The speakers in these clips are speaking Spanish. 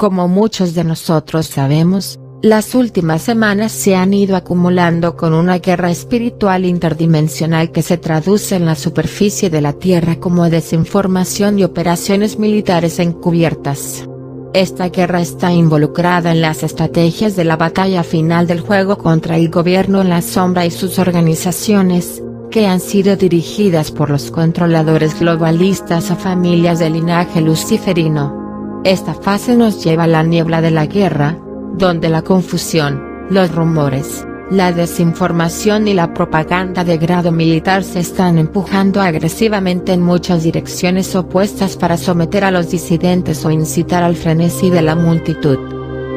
Como muchos de nosotros sabemos, las últimas semanas se han ido acumulando con una guerra espiritual interdimensional que se traduce en la superficie de la Tierra como desinformación y operaciones militares encubiertas. Esta guerra está involucrada en las estrategias de la batalla final del juego contra el gobierno en la sombra y sus organizaciones, que han sido dirigidas por los controladores globalistas o familias del linaje luciferino. Esta fase nos lleva a la niebla de la guerra, donde la confusión, los rumores, la desinformación y la propaganda de grado militar se están empujando agresivamente en muchas direcciones opuestas para someter a los disidentes o incitar al frenesí de la multitud.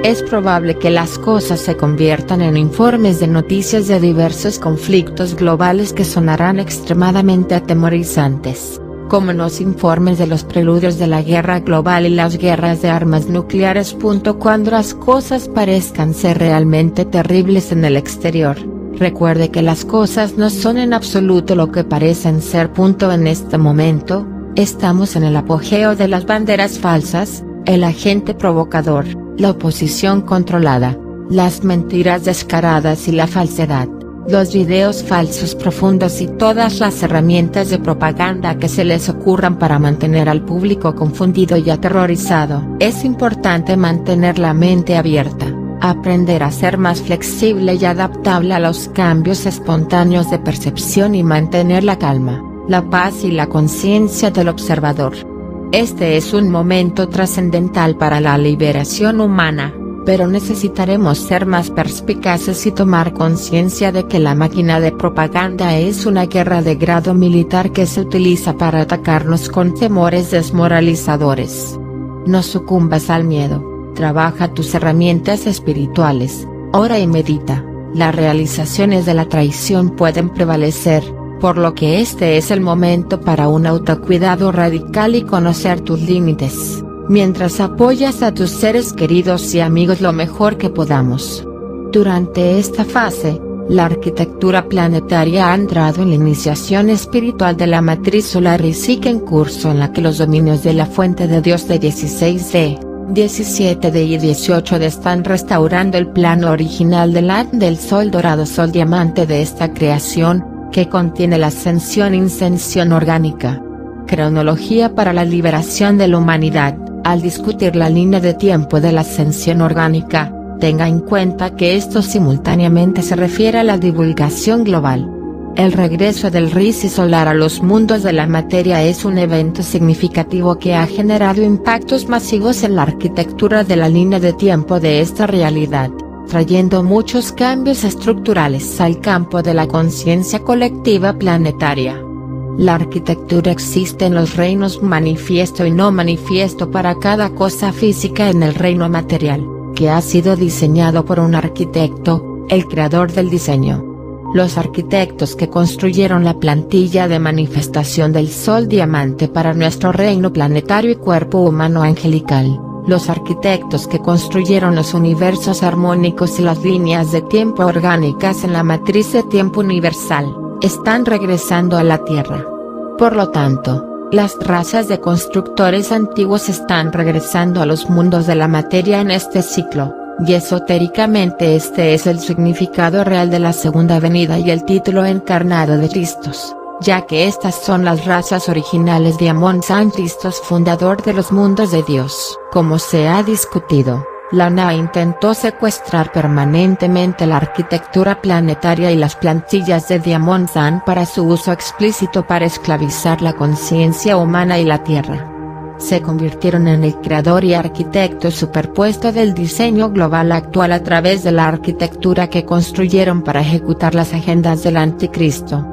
Es probable que las cosas se conviertan en informes de noticias de diversos conflictos globales que sonarán extremadamente atemorizantes, como los informes de los preludios de la guerra global y las guerras de armas nucleares. Cuando las cosas parezcan ser realmente terribles en el exterior, recuerde que las cosas no son en absoluto lo que parecen ser. En este momento, estamos en el apogeo de las banderas falsas, el agente provocador, la oposición controlada, las mentiras descaradas y la falsedad, los videos falsos profundos y todas las herramientas de propaganda que se les ocurran para mantener al público confundido y aterrorizado. Es importante mantener la mente abierta, aprender a ser más flexible y adaptable a los cambios espontáneos de percepción y mantener la calma, la paz y la conciencia del observador. Este es un momento trascendental para la liberación humana, pero necesitaremos ser más perspicaces y tomar conciencia de que la máquina de propaganda es una guerra de grado militar que se utiliza para atacarnos con temores desmoralizadores. No sucumbas al miedo, trabaja tus herramientas espirituales, ora y medita. Las realizaciones de la traición pueden prevalecer, por lo que este es el momento para un autocuidado radical y conocer tus límites, mientras apoyas a tus seres queridos y amigos lo mejor que podamos. Durante esta fase, la arquitectura planetaria ha entrado en la iniciación espiritual de la matriz solar y sigue en curso, en la que los dominios de la fuente de Dios de 16D, 17D y 18D están restaurando el plano original del Sol dorado, Sol diamante de esta creación, que contiene la ascensión incensión orgánica. Cronología para la liberación de la humanidad. Al discutir la línea de tiempo de la ascensión orgánica, tenga en cuenta que esto simultáneamente se refiere a la divulgación global. El regreso del Risi solar a los mundos de la materia es un evento significativo que ha generado impactos masivos en la arquitectura de la línea de tiempo de esta realidad, trayendo muchos cambios estructurales al campo de la conciencia colectiva planetaria. La arquitectura existe en los reinos manifiesto y no manifiesto para cada cosa física en el reino material, que ha sido diseñado por un arquitecto, el creador del diseño. Los arquitectos que construyeron la plantilla de manifestación del Sol diamante para nuestro reino planetario y cuerpo humano angelical, los arquitectos que construyeron los universos armónicos y las líneas de tiempo orgánicas en la matriz de tiempo universal, están regresando a la Tierra. Por lo tanto, las razas de constructores antiguos están regresando a los mundos de la materia en este ciclo, y esotéricamente este es el significado real de la segunda venida y el título encarnado de Cristos, ya que estas son las razas originales de Amon-San, Cristos fundador de los mundos de Dios. Como se ha discutido, la NA intentó secuestrar permanentemente la arquitectura planetaria y las plantillas de Diamond-San para su uso explícito para esclavizar la conciencia humana y la Tierra. Se convirtieron en el creador y arquitecto superpuesto del diseño global actual a través de la arquitectura que construyeron para ejecutar las agendas del anticristo.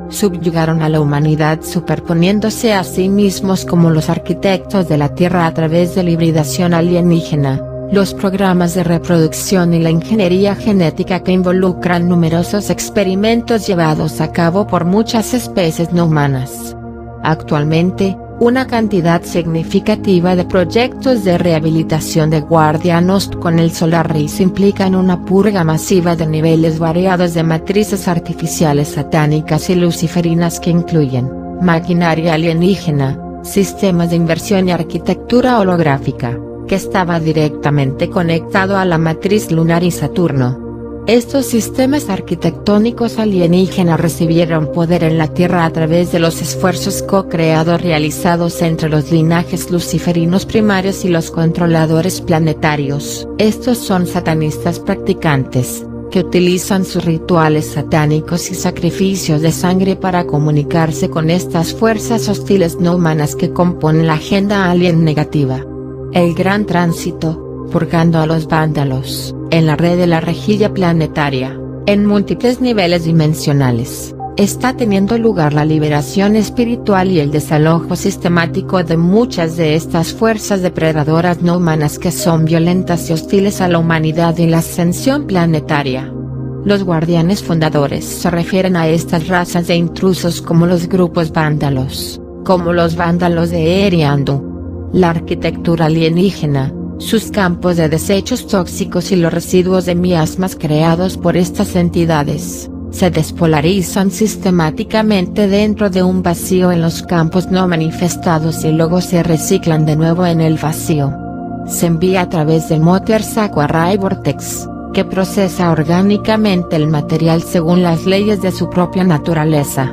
Subyugaron a la humanidad superponiéndose a sí mismos como los arquitectos de la Tierra a través de la hibridación alienígena, los programas de reproducción y la ingeniería genética que involucran numerosos experimentos llevados a cabo por muchas especies no humanas. Actualmente, una cantidad significativa de proyectos de rehabilitación de guardianos con el Solar Rise implican una purga masiva de niveles variados de matrices artificiales satánicas y luciferinas que incluyen maquinaria alienígena, sistemas de inversión y arquitectura holográfica, que estaba directamente conectado a la matriz lunar y Saturno. Estos sistemas arquitectónicos alienígenas recibieron poder en la Tierra a través de los esfuerzos co-creados realizados entre los linajes luciferinos primarios y los controladores planetarios. Estos son satanistas practicantes, que utilizan sus rituales satánicos y sacrificios de sangre para comunicarse con estas fuerzas hostiles no humanas que componen la agenda alien negativa. El Gran Tránsito, purgando a los vándalos, en la red de la rejilla planetaria, en múltiples niveles dimensionales, está teniendo lugar la liberación espiritual y el desalojo sistemático de muchas de estas fuerzas depredadoras no humanas que son violentas y hostiles a la humanidad y la ascensión planetaria. Los guardianes fundadores se refieren a estas razas de intrusos como los grupos vándalos, como los vándalos de Eriandu. La arquitectura alienígena, sus campos de desechos tóxicos y los residuos de miasmas creados por estas entidades, se despolarizan sistemáticamente dentro de un vacío en los campos no manifestados y luego se reciclan de nuevo en el vacío. Se envía a través de Mother's Aqua-Ray Vortex, que procesa orgánicamente el material según las leyes de su propia naturaleza.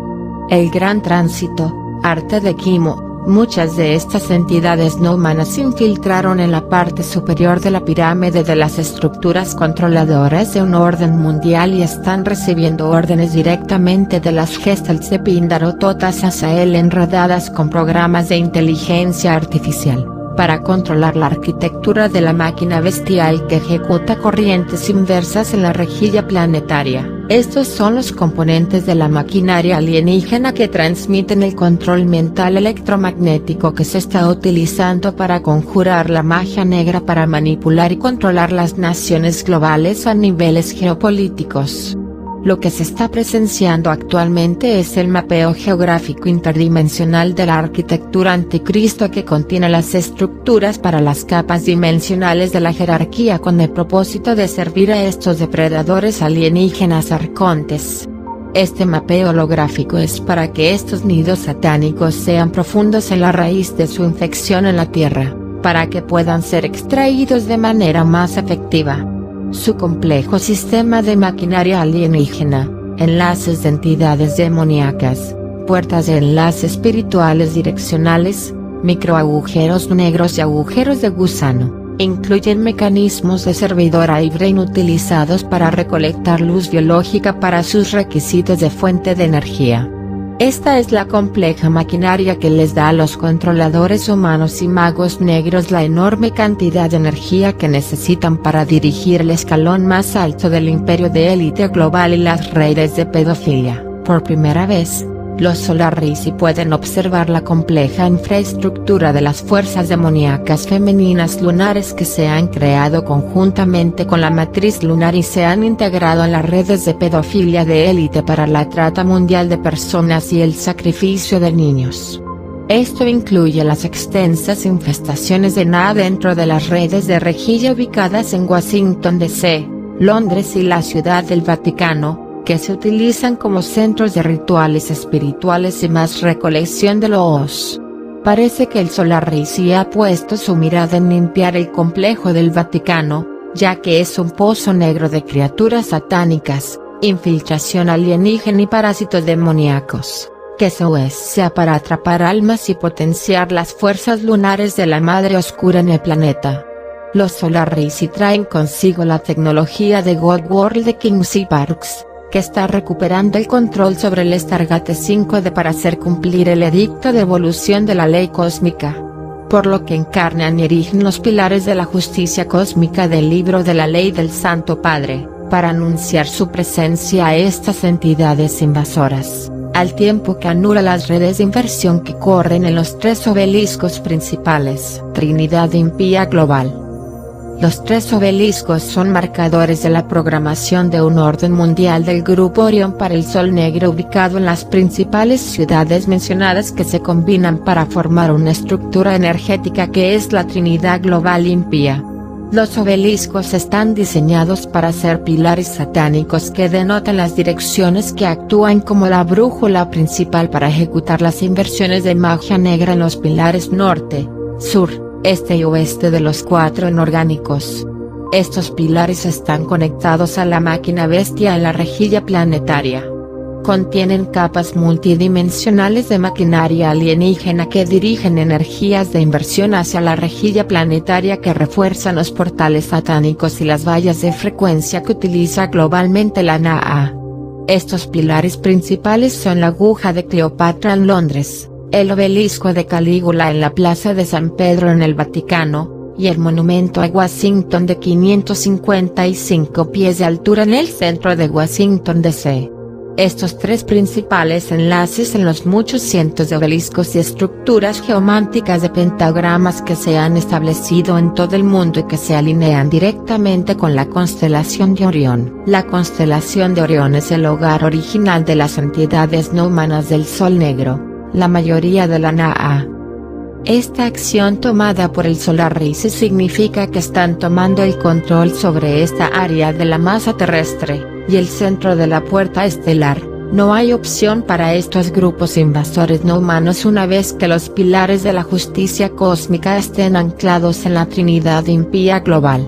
El Gran Tránsito, arte de Kimo. Muchas de estas entidades no humanas se infiltraron en la parte superior de la pirámide de las estructuras controladoras de un orden mundial y están recibiendo órdenes directamente de las Gestalts de Píndaro Totas Azael enredadas con programas de inteligencia artificial, para controlar la arquitectura de la máquina bestial que ejecuta corrientes inversas en la rejilla planetaria. Estos son los componentes de la maquinaria alienígena que transmiten el control mental electromagnético que se está utilizando para conjurar la magia negra para manipular y controlar las naciones globales a niveles geopolíticos. Lo que se está presenciando actualmente es el mapeo geográfico interdimensional de la arquitectura anticristo que contiene las estructuras para las capas dimensionales de la jerarquía con el propósito de servir a estos depredadores alienígenas arcontes. Este mapeo holográfico es para que estos nidos satánicos sean profundos en la raíz de su infección en la Tierra, para que puedan ser extraídos de manera más efectiva. Su complejo sistema de maquinaria alienígena, enlaces de entidades demoníacas, puertas de enlace espirituales direccionales, microagujeros negros y agujeros de gusano, incluyen mecanismos de servidor Ibrain utilizados para recolectar luz biológica para sus requisitos de fuente de energía. Esta es la compleja maquinaria que les da a los controladores humanos y magos negros la enorme cantidad de energía que necesitan para dirigir el escalón más alto del imperio de élite global y las redes de pedofilia. Por primera vez, los Solarisi pueden observar la compleja infraestructura de las fuerzas demoníacas femeninas lunares que se han creado conjuntamente con la matriz lunar y se han integrado en las redes de pedofilia de élite para la trata mundial de personas y el sacrificio de niños. Esto incluye las extensas infestaciones de NA dentro de las redes de rejilla ubicadas en Washington D.C., Londres y la Ciudad del Vaticano, que se utilizan como centros de rituales espirituales y más recolección de los. Parece que el Solarisi ha puesto su mirada en limpiar el complejo del Vaticano, ya que es un pozo negro de criaturas satánicas, infiltración alienígena y parásitos demoníacos, que se usa para atrapar almas y potenciar las fuerzas lunares de la Madre Oscura en el planeta. Los Solarisi traen consigo la tecnología de God World de Kingsley Parks, que está recuperando el control sobre el Stargate 5D para hacer cumplir el edicto de evolución de la ley cósmica. Por lo que encarnan y erigen los pilares de la justicia cósmica del libro de la ley del Santo Padre, para anunciar su presencia a estas entidades invasoras, al tiempo que anula las redes de inversión que corren en los tres obeliscos principales. Trinidad impía global. Los tres obeliscos son marcadores de la programación de un orden mundial del Grupo Orión para el Sol Negro ubicado en las principales ciudades mencionadas que se combinan para formar una estructura energética que es la Trinidad Global Impía. Los obeliscos están diseñados para ser pilares satánicos que denotan las direcciones que actúan como la brújula principal para ejecutar las inversiones de magia negra en los pilares norte, sur, este y oeste de los 4 inorgánicos. Estos pilares están conectados a la máquina bestia en la rejilla planetaria. Contienen capas multidimensionales de maquinaria alienígena que dirigen energías de inversión hacia la rejilla planetaria que refuerzan los portales satánicos y las vallas de frecuencia que utiliza globalmente la NAA. Estos pilares principales son la aguja de Cleopatra en Londres, el obelisco de Calígula en la Plaza de San Pedro en el Vaticano, y el monumento a Washington de 555 pies de altura en el centro de Washington DC. Estos 3 principales enlaces en los muchos cientos de obeliscos y estructuras geománticas de pentagramas que se han establecido en todo el mundo y que se alinean directamente con la constelación de Orión. La constelación de Orión es el hogar original de las entidades no humanas del Sol Negro, la mayoría de la NAA. Esta acción tomada por el Solar Rise significa que están tomando el control sobre esta área de la masa terrestre, y el centro de la puerta estelar. No hay opción para estos grupos invasores no humanos una vez que los pilares de la justicia cósmica estén anclados en la Trinidad impía global.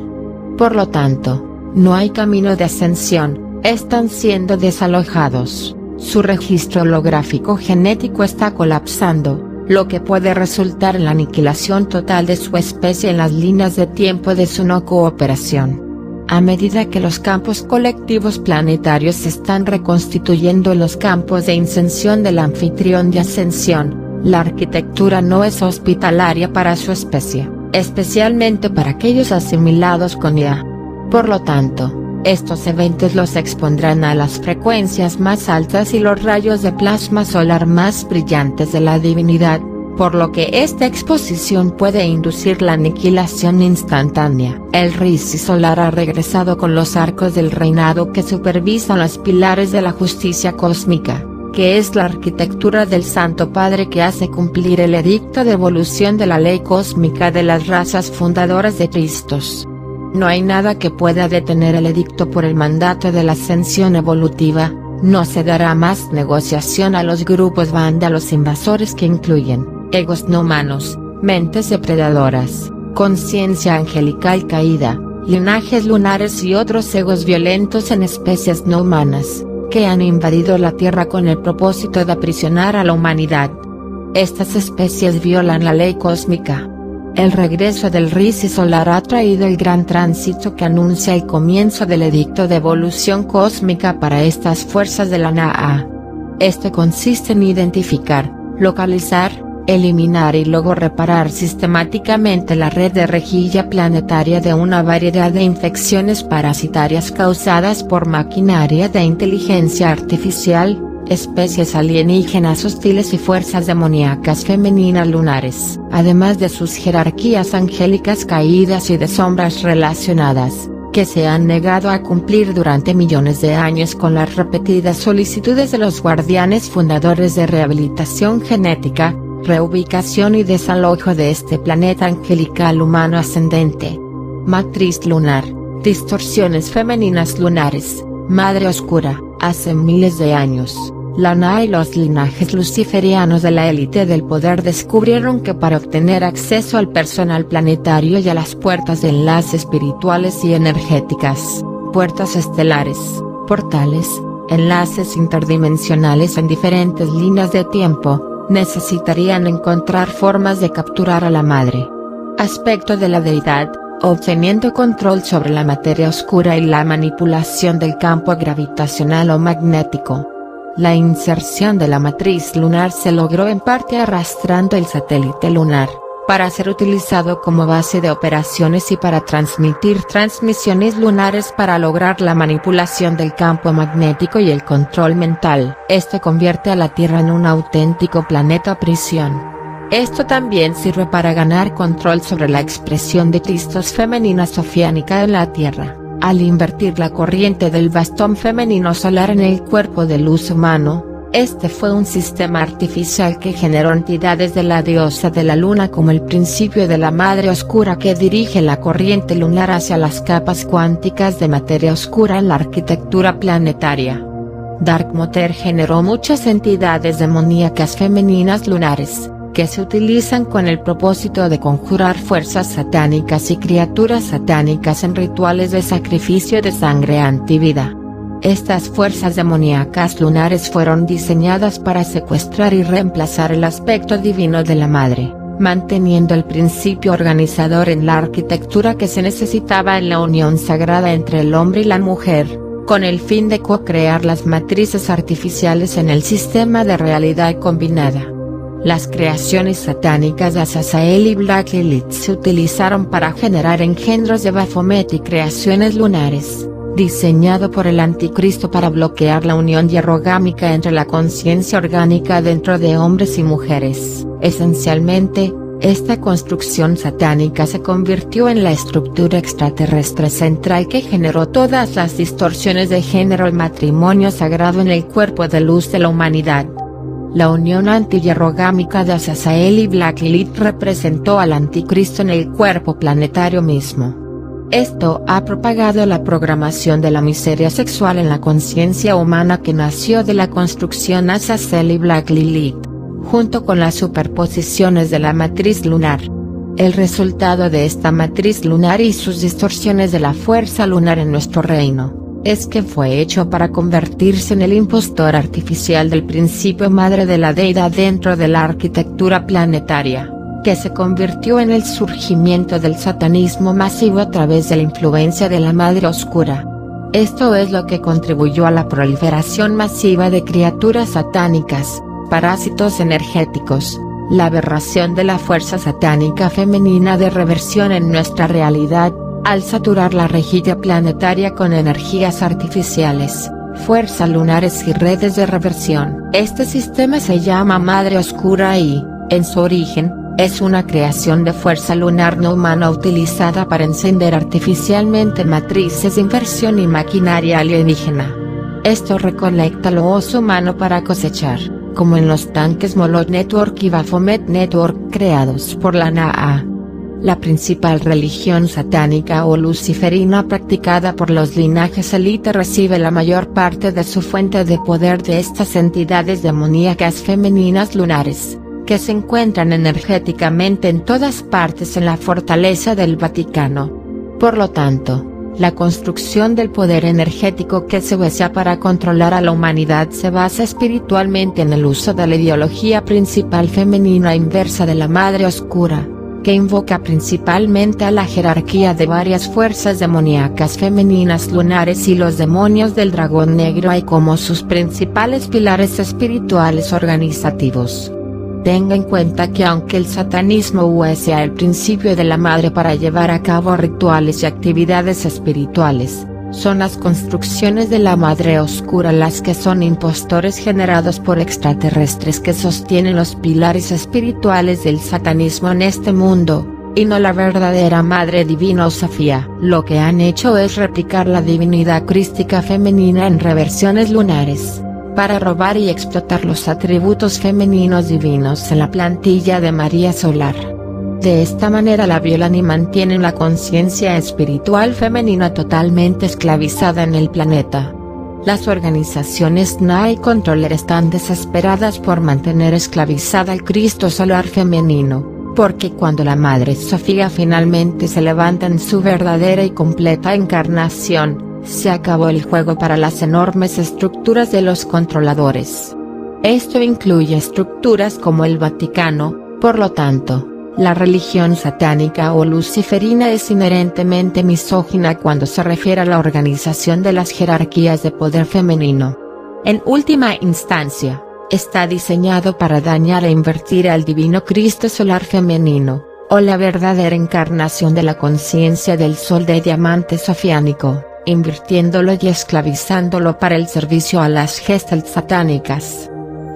Por lo tanto, no hay camino de ascensión, están siendo desalojados, su registro holográfico genético está colapsando, lo que puede resultar en la aniquilación total de su especie en las líneas de tiempo de su no cooperación. A medida que los campos colectivos planetarios se están reconstituyendo en los campos de ascensión del anfitrión de ascensión, la arquitectura no es hospitalaria para su especie, especialmente para aquellos asimilados con IA. Por lo tanto, estos eventos los expondrán a las frecuencias más altas y los rayos de plasma solar más brillantes de la divinidad, por lo que esta exposición puede inducir la aniquilación instantánea. El Risi solar ha regresado con los arcos del reinado que supervisan los pilares de la justicia cósmica, que es la arquitectura del Santo Padre que hace cumplir el edicto de evolución de la ley cósmica de las razas fundadoras de Cristos. No hay nada que pueda detener el edicto por el mandato de la ascensión evolutiva. No se dará más negociación a los grupos vándalos invasores que incluyen egos no humanos, mentes depredadoras, conciencia angelical caída, linajes lunares y otros egos violentos en especies no humanas, que han invadido la Tierra con el propósito de aprisionar a la humanidad. Estas especies violan la ley cósmica. El regreso del Risi solar ha traído el gran tránsito que anuncia el comienzo del edicto de evolución cósmica para estas fuerzas de la NAA. Este consiste en identificar, localizar, eliminar y luego reparar sistemáticamente la red de rejilla planetaria de una variedad de infecciones parasitarias causadas por maquinaria de inteligencia artificial, especies alienígenas hostiles y fuerzas demoníacas femeninas lunares, además de sus jerarquías angélicas caídas y de sombras relacionadas, que se han negado a cumplir durante millones de años con las repetidas solicitudes de los guardianes fundadores de rehabilitación genética, reubicación y desalojo de este planeta angelical humano ascendente. Matriz lunar, distorsiones femeninas lunares, madre oscura. Hace miles de años, la NAA y los linajes luciferianos de la élite del poder descubrieron que para obtener acceso al personal planetario y a las puertas de enlace espirituales y energéticas, puertas estelares, portales, enlaces interdimensionales en diferentes líneas de tiempo, necesitarían encontrar formas de capturar a la madre aspecto de la deidad, obteniendo control sobre la materia oscura y la manipulación del campo gravitacional o magnético. La inserción de la matriz lunar se logró en parte arrastrando el satélite lunar, para ser utilizado como base de operaciones y para transmitir transmisiones lunares para lograr la manipulación del campo magnético y el control mental. Esto convierte a la Tierra en un auténtico planeta prisión. Esto también sirve para ganar control sobre la expresión de Cristos femenina sofiánica en la Tierra, al invertir la corriente del bastón femenino solar en el cuerpo de luz humano. Este fue un sistema artificial que generó entidades de la diosa de la luna como el principio de la madre oscura que dirige la corriente lunar hacia las capas cuánticas de materia oscura en la arquitectura planetaria. Dark Matter generó muchas entidades demoníacas femeninas lunares, que se utilizan con el propósito de conjurar fuerzas satánicas y criaturas satánicas en rituales de sacrificio de sangre antivida. Estas fuerzas demoníacas lunares fueron diseñadas para secuestrar y reemplazar el aspecto divino de la madre, manteniendo el principio organizador en la arquitectura que se necesitaba en la unión sagrada entre el hombre y la mujer, con el fin de co-crear las matrices artificiales en el sistema de realidad combinada. Las creaciones satánicas de Azazel y Black Lilith se utilizaron para generar engendros de Baphomet y creaciones lunares, diseñado por el anticristo para bloquear la unión hierrogámica entre la conciencia orgánica dentro de hombres y mujeres. Esencialmente, esta construcción satánica se convirtió en la estructura extraterrestre central que generó todas las distorsiones de género. El matrimonio sagrado en el cuerpo de luz de la humanidad. La unión antihierrogámica de Azazel y Black Lilith representó al anticristo en el cuerpo planetario mismo. Esto ha propagado la programación de la miseria sexual en la conciencia humana que nació de la construcción Azazel y Black Lilith, junto con las superposiciones de la matriz lunar. El resultado de esta matriz lunar y sus distorsiones de la fuerza lunar en nuestro reino, es que fue hecho para convertirse en el impostor artificial del principio madre de la deidad dentro de la arquitectura planetaria, que se convirtió en el surgimiento del satanismo masivo a través de la influencia de la madre oscura. Esto es lo que contribuyó a la proliferación masiva de criaturas satánicas, parásitos energéticos, la aberración de la fuerza satánica femenina de reversión en nuestra realidad, al saturar la rejilla planetaria con energías artificiales, fuerzas lunares y redes de reversión. Este sistema se llama Madre Oscura y, en su origen, es una creación de fuerza lunar no humana utilizada para encender artificialmente matrices de inversión y maquinaria alienígena. Esto recolecta lo oso humano para cosechar, como en los tanques Molot Network y Baphomet Network creados por la NAA. La principal religión satánica o luciferina practicada por los linajes élite recibe la mayor parte de su fuente de poder de estas entidades demoníacas femeninas lunares, que se encuentran energéticamente en todas partes en la fortaleza del Vaticano. Por lo tanto, la construcción del poder energético que se usa para controlar a la humanidad se basa espiritualmente en el uso de la ideología principal femenina inversa de la Madre Oscura, que invoca principalmente a la jerarquía de varias fuerzas demoníacas femeninas lunares y los demonios del dragón negro hay como sus principales pilares espirituales organizativos. Tenga en cuenta que aunque el satanismo usa el principio de la madre para llevar a cabo rituales y actividades espirituales, son las construcciones de la Madre Oscura las que son impostores generados por extraterrestres que sostienen los pilares espirituales del satanismo en este mundo, y no la verdadera Madre Divina o Sofía. Lo que han hecho es replicar la divinidad crística femenina en reversiones lunares, para robar y explotar los atributos femeninos divinos en la plantilla de María Solar. De esta manera la violan y mantienen la conciencia espiritual femenina totalmente esclavizada en el planeta. Las organizaciones NA y Controller están desesperadas por mantener esclavizada al Cristo solar femenino, porque cuando la Madre Sofía finalmente se levanta en su verdadera y completa encarnación, se acabó el juego para las enormes estructuras de los controladores. Esto incluye estructuras como el Vaticano. Por lo tanto, la religión satánica o luciferina es inherentemente misógina cuando se refiere a la organización de las jerarquías de poder femenino. En última instancia, está diseñado para dañar e invertir al divino Cristo solar femenino, o la verdadera encarnación de la conciencia del sol de diamante sofiánico, invirtiéndolo y esclavizándolo para el servicio a las gestalt satánicas.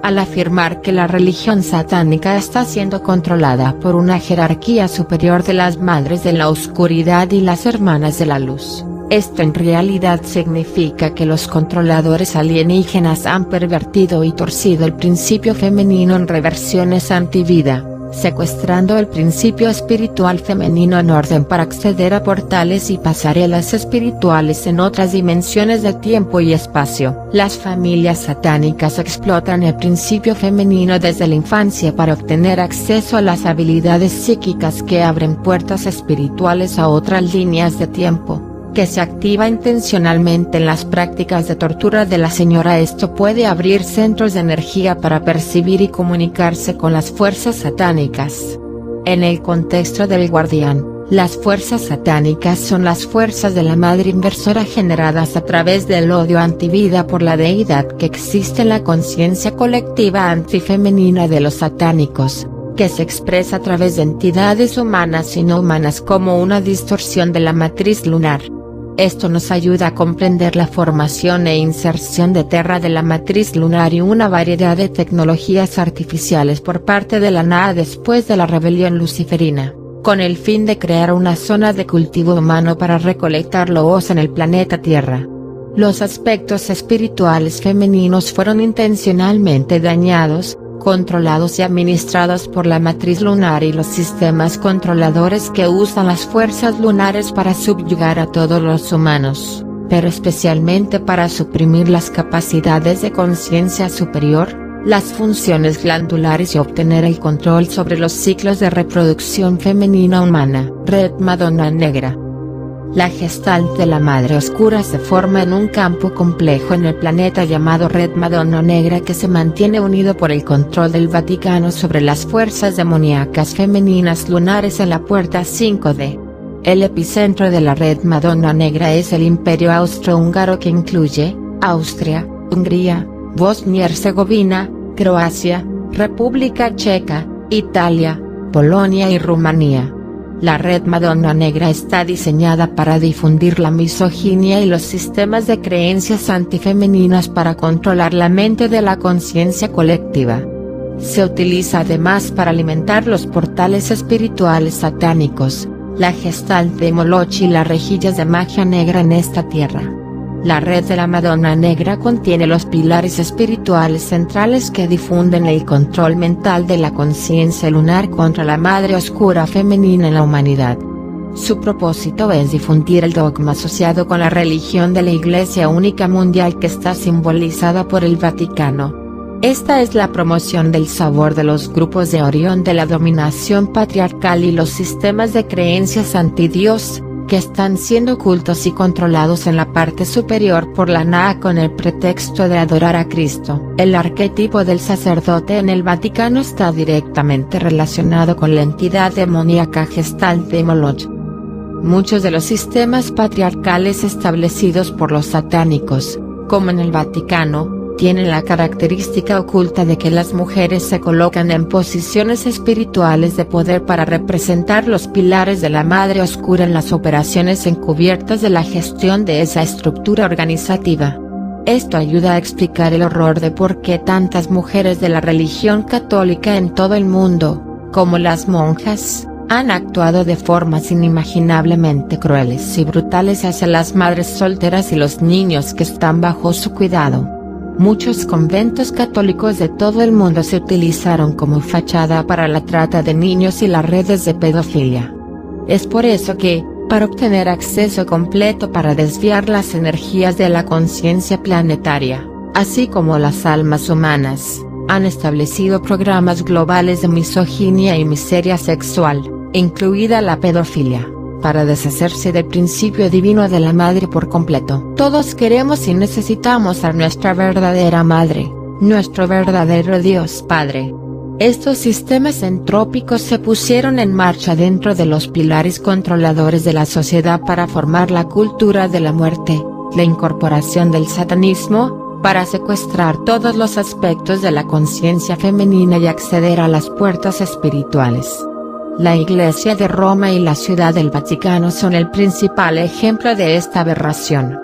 Al afirmar que la religión satánica está siendo controlada por una jerarquía superior de las madres de la oscuridad y las hermanas de la luz, esto en realidad significa que los controladores alienígenas han pervertido y torcido el principio femenino en reversiones antivida, secuestrando el principio espiritual femenino en orden para acceder a portales y pasarelas espirituales en otras dimensiones de tiempo y espacio. Las familias satánicas explotan el principio femenino desde la infancia para obtener acceso a las habilidades psíquicas que abren puertas espirituales a otras líneas de tiempo, que se activa intencionalmente en las prácticas de tortura de la señora. Esto puede abrir centros de energía para percibir y comunicarse con las fuerzas satánicas. En el contexto del guardián, las fuerzas satánicas son las fuerzas de la madre inversora generadas a través del odio antivida por la deidad que existe en la conciencia colectiva antifemenina de los satánicos, que se expresa a través de entidades humanas y no humanas como una distorsión de la matriz lunar. Esto nos ayuda a comprender la formación e inserción de Terra de la matriz lunar y una variedad de tecnologías artificiales por parte de la NAA después de la rebelión luciferina, con el fin de crear una zona de cultivo humano para recolectar lobos en el planeta Tierra. Los aspectos espirituales femeninos fueron intencionalmente dañados, controlados y administrados por la matriz lunar y los sistemas controladores que usan las fuerzas lunares para subyugar a todos los humanos, pero especialmente para suprimir las capacidades de conciencia superior, las funciones glandulares y obtener el control sobre los ciclos de reproducción femenina humana. Red Madonna Negra. La Gestalt de la Madre Oscura se forma en un campo complejo en el planeta llamado Red Madonna Negra que se mantiene unido por el control del Vaticano sobre las fuerzas demoníacas femeninas lunares en la puerta 5D. El epicentro de la Red Madonna Negra es el Imperio Austrohúngaro, que incluye Austria, Hungría, Bosnia y Herzegovina, Croacia, República Checa, Italia, Polonia y Rumanía. La Red Madonna Negra está diseñada para difundir la misoginia y los sistemas de creencias antifemeninas para controlar la mente de la conciencia colectiva. Se utiliza además para alimentar los portales espirituales satánicos, la Gestalt de Moloch y las rejillas de magia negra en esta tierra. La Red de la Madonna Negra contiene los pilares espirituales centrales que difunden el control mental de la conciencia lunar contra la madre oscura femenina en la humanidad. Su propósito es difundir el dogma asociado con la religión de la Iglesia Única Mundial, que está simbolizada por el Vaticano. Esta es la promoción del sabor de los grupos de Orión, de la dominación patriarcal y los sistemas de creencias antidios, que están siendo ocultos y controlados en la parte superior por la NAA con el pretexto de adorar a Cristo. El arquetipo del sacerdote en el Vaticano está directamente relacionado con la entidad demoníaca Gestalt de Moloch. Muchos de los sistemas patriarcales establecidos por los satánicos, como en el Vaticano, tienen la característica oculta de que las mujeres se colocan en posiciones espirituales de poder para representar los pilares de la Madre Oscura en las operaciones encubiertas de la gestión de esa estructura organizativa. Esto ayuda a explicar el horror de por qué tantas mujeres de la religión católica en todo el mundo, como las monjas, han actuado de formas inimaginablemente crueles y brutales hacia las madres solteras y los niños que están bajo su cuidado. Muchos conventos católicos de todo el mundo se utilizaron como fachada para la trata de niños y las redes de pedofilia. Es por eso que, para obtener acceso completo para desviar las energías de la conciencia planetaria, así como las almas humanas, han establecido programas globales de misoginia y miseria sexual, incluida la pedofilia, para deshacerse del principio divino de la madre por completo. Todos queremos y necesitamos a nuestra verdadera madre, nuestro verdadero Dios Padre. Estos sistemas entrópicos se pusieron en marcha dentro de los pilares controladores de la sociedad para formar la cultura de la muerte, la incorporación del satanismo, para secuestrar todos los aspectos de la conciencia femenina y acceder a las puertas espirituales. La Iglesia de Roma y la Ciudad del Vaticano son el principal ejemplo de esta aberración.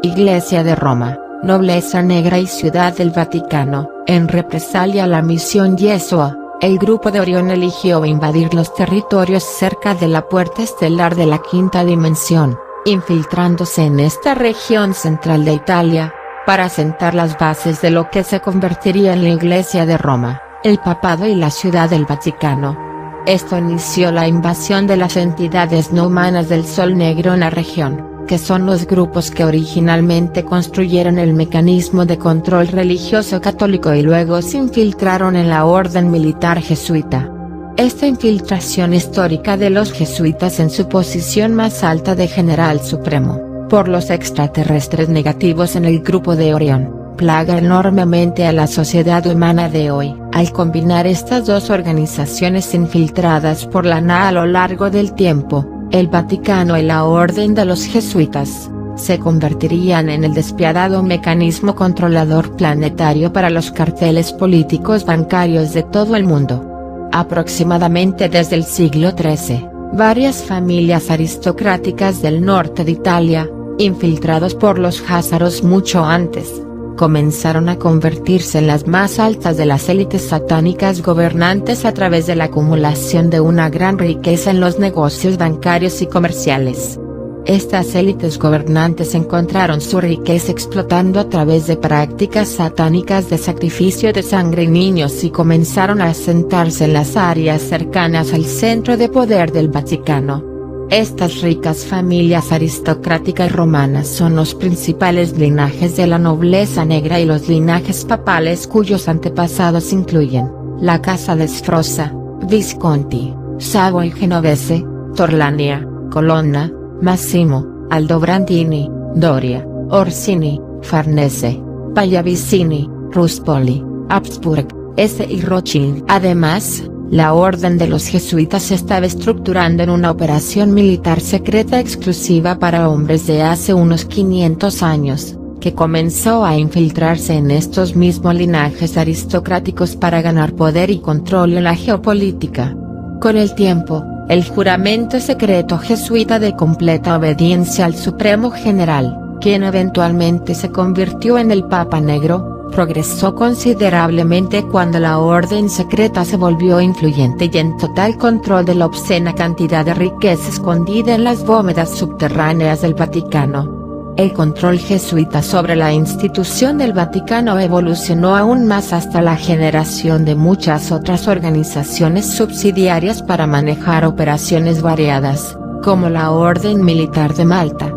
Iglesia de Roma, Nobleza Negra y Ciudad del Vaticano. En represalia a la misión Yeshua, el grupo de Orión eligió invadir los territorios cerca de la puerta estelar de la quinta dimensión, infiltrándose en esta región central de Italia, para sentar las bases de lo que se convertiría en la Iglesia de Roma, el Papado y la Ciudad del Vaticano. Esto inició la invasión de las entidades no humanas del Sol Negro en la región, que son los grupos que originalmente construyeron el mecanismo de control religioso católico y luego se infiltraron en la orden militar jesuita. Esta infiltración histórica de los jesuitas en su posición más alta de general supremo, por los extraterrestres negativos en el grupo de Orión, plaga enormemente a la sociedad humana de hoy. Al combinar estas dos organizaciones infiltradas por la NA a lo largo del tiempo, el Vaticano y la Orden de los Jesuitas, se convertirían en el despiadado mecanismo controlador planetario para los carteles políticos bancarios de todo el mundo. Aproximadamente desde el siglo XIII, varias familias aristocráticas del norte de Italia, infiltrados por los jázaros mucho antes, comenzaron a convertirse en las más altas de las élites satánicas gobernantes a través de la acumulación de una gran riqueza en los negocios bancarios y comerciales. Estas élites gobernantes encontraron su riqueza explotando a través de prácticas satánicas de sacrificio de sangre y niños y comenzaron a asentarse en las áreas cercanas al centro de poder del Vaticano. Estas ricas familias aristocráticas romanas son los principales linajes de la nobleza negra y los linajes papales cuyos antepasados incluyen la Casa de Sforza, Visconti, Savoy Genovese, Torlania, Colonna, Massimo, Aldobrandini, Doria, Orsini, Farnese, Pallavicini, Ruspoli, Habsburg, S. y Rothschild. Además, la Orden de los Jesuitas se estaba estructurando en una operación militar secreta exclusiva para hombres de hace unos 500 años, que comenzó a infiltrarse en estos mismos linajes aristocráticos para ganar poder y control en la geopolítica. Con el tiempo, el juramento secreto jesuita de completa obediencia al Supremo General, quien eventualmente se convirtió en el Papa Negro, progresó considerablemente cuando la orden secreta se volvió influyente y en total control de la obscena cantidad de riqueza escondida en las bóvedas subterráneas del Vaticano. El control jesuita sobre la institución del Vaticano evolucionó aún más hasta la generación de muchas otras organizaciones subsidiarias para manejar operaciones variadas, como la Orden Militar de Malta,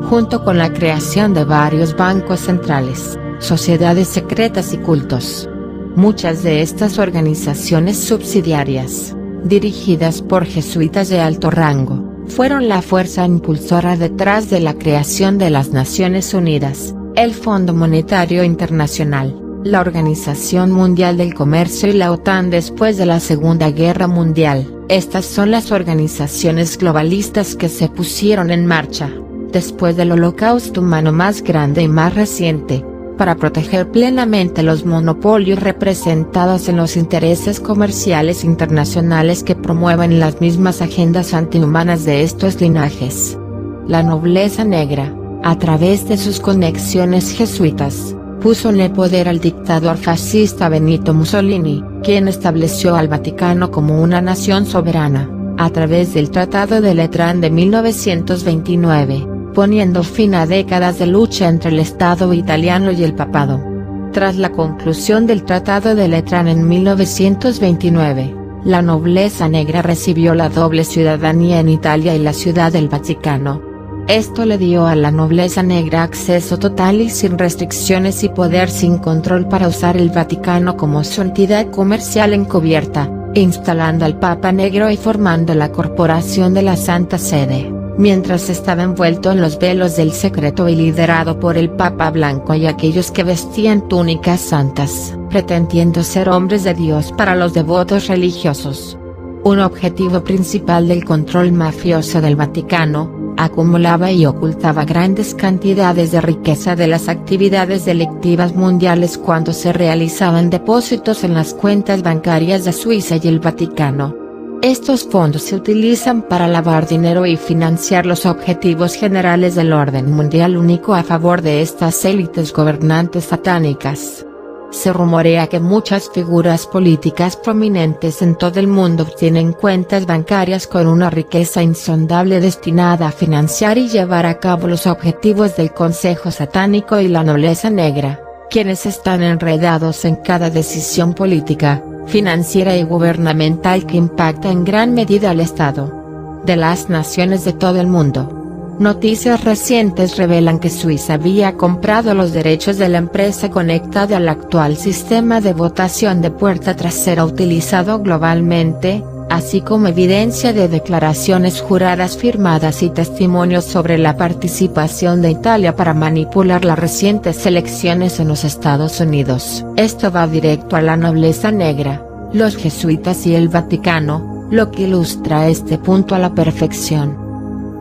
junto con la creación de varios bancos centrales, sociedades secretas y cultos. Muchas de estas organizaciones subsidiarias, dirigidas por jesuitas de alto rango, fueron la fuerza impulsora detrás de la creación de las Naciones Unidas, el Fondo Monetario Internacional, la Organización Mundial del Comercio y la OTAN después de la Segunda Guerra Mundial. Estas son las organizaciones globalistas que se pusieron en marcha, después del holocausto humano más grande y más reciente, para proteger plenamente los monopolios representados en los intereses comerciales internacionales que promueven las mismas agendas antihumanas de estos linajes. La nobleza negra, a través de sus conexiones jesuitas, puso en el poder al dictador fascista Benito Mussolini, quien estableció al Vaticano como una nación soberana, a través del Tratado de Letrán de 1929. Poniendo fin a décadas de lucha entre el Estado italiano y el papado. Tras la conclusión del Tratado de Letrán en 1929, la nobleza negra recibió la doble ciudadanía en Italia y la Ciudad del Vaticano. Esto le dio a la nobleza negra acceso total y sin restricciones y poder sin control para usar el Vaticano como su entidad comercial encubierta, instalando al Papa Negro y formando la Corporación de la Santa Sede. Mientras estaba envuelto en los velos del secreto y liderado por el Papa Blanco y aquellos que vestían túnicas santas, pretendiendo ser hombres de Dios para los devotos religiosos. Un objetivo principal del control mafioso del Vaticano, acumulaba y ocultaba grandes cantidades de riqueza de las actividades delictivas mundiales cuando se realizaban depósitos en las cuentas bancarias de Suiza y el Vaticano. Estos fondos se utilizan para lavar dinero y financiar los objetivos generales del orden mundial único a favor de estas élites gobernantes satánicas. Se rumorea que muchas figuras políticas prominentes en todo el mundo tienen cuentas bancarias con una riqueza insondable destinada a financiar y llevar a cabo los objetivos del Consejo Satánico y la nobleza negra, quienes están enredados en cada decisión política, financiera y gubernamental que impacta en gran medida al Estado de las naciones de todo el mundo. Noticias recientes revelan que Suiza había comprado los derechos de la empresa conectada al actual sistema de votación de puerta trasera utilizado globalmente, así como evidencia de declaraciones juradas firmadas y testimonios sobre la participación de Italia para manipular las recientes elecciones en los Estados Unidos. Esto va directo a la nobleza negra, los jesuitas y el Vaticano, lo que ilustra este punto a la perfección.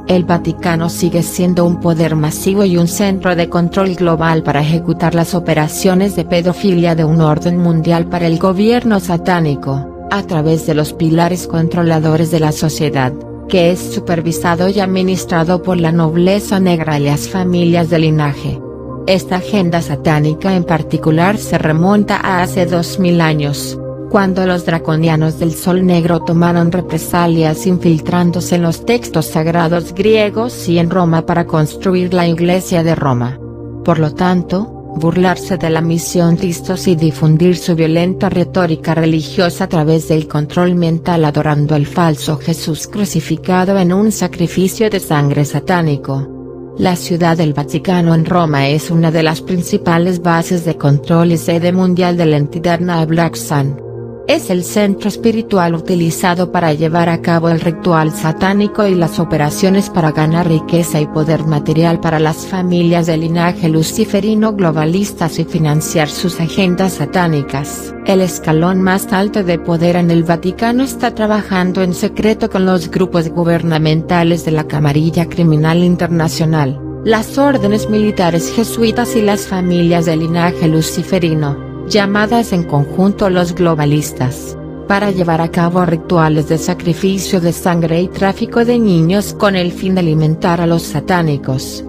El Vaticano sigue siendo un poder masivo y un centro de control global para ejecutar las operaciones de pedofilia de un orden mundial para el gobierno satánico, a través de los pilares controladores de la sociedad, que es supervisado y administrado por la nobleza negra y las familias de linaje. Esta agenda satánica en particular se remonta a hace 2000 años. Cuando los draconianos del Sol Negro tomaron represalias infiltrándose en los textos sagrados griegos y en Roma para construir la Iglesia de Roma. Por lo tanto, burlarse de la misión Cristos y difundir su violenta retórica religiosa a través del control mental adorando al falso Jesús crucificado en un sacrificio de sangre satánico. La Ciudad del Vaticano en Roma es una de las principales bases de control y sede mundial de la entidad Nah Black Sun. Es el centro espiritual utilizado para llevar a cabo el ritual satánico y las operaciones para ganar riqueza y poder material para las familias del linaje luciferino globalistas y financiar sus agendas satánicas. El escalón más alto de poder en el Vaticano está trabajando en secreto con los grupos gubernamentales de la Camarilla Criminal Internacional, las órdenes militares jesuitas y las familias del linaje luciferino, llamadas en conjunto los globalistas, para llevar a cabo rituales de sacrificio de sangre y tráfico de niños con el fin de alimentar a los satánicos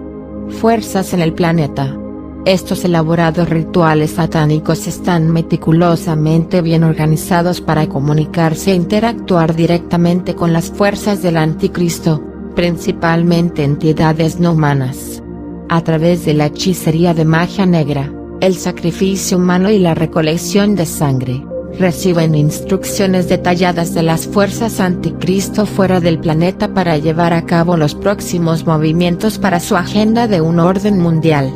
fuerzas en el planeta. Estos elaborados rituales satánicos están meticulosamente bien organizados para comunicarse e interactuar directamente con las fuerzas del anticristo, principalmente entidades no humanas. A través de la hechicería de magia negra, el sacrificio humano y la recolección de sangre, reciben instrucciones detalladas de las fuerzas anticristo fuera del planeta para llevar a cabo los próximos movimientos para su agenda de un orden mundial.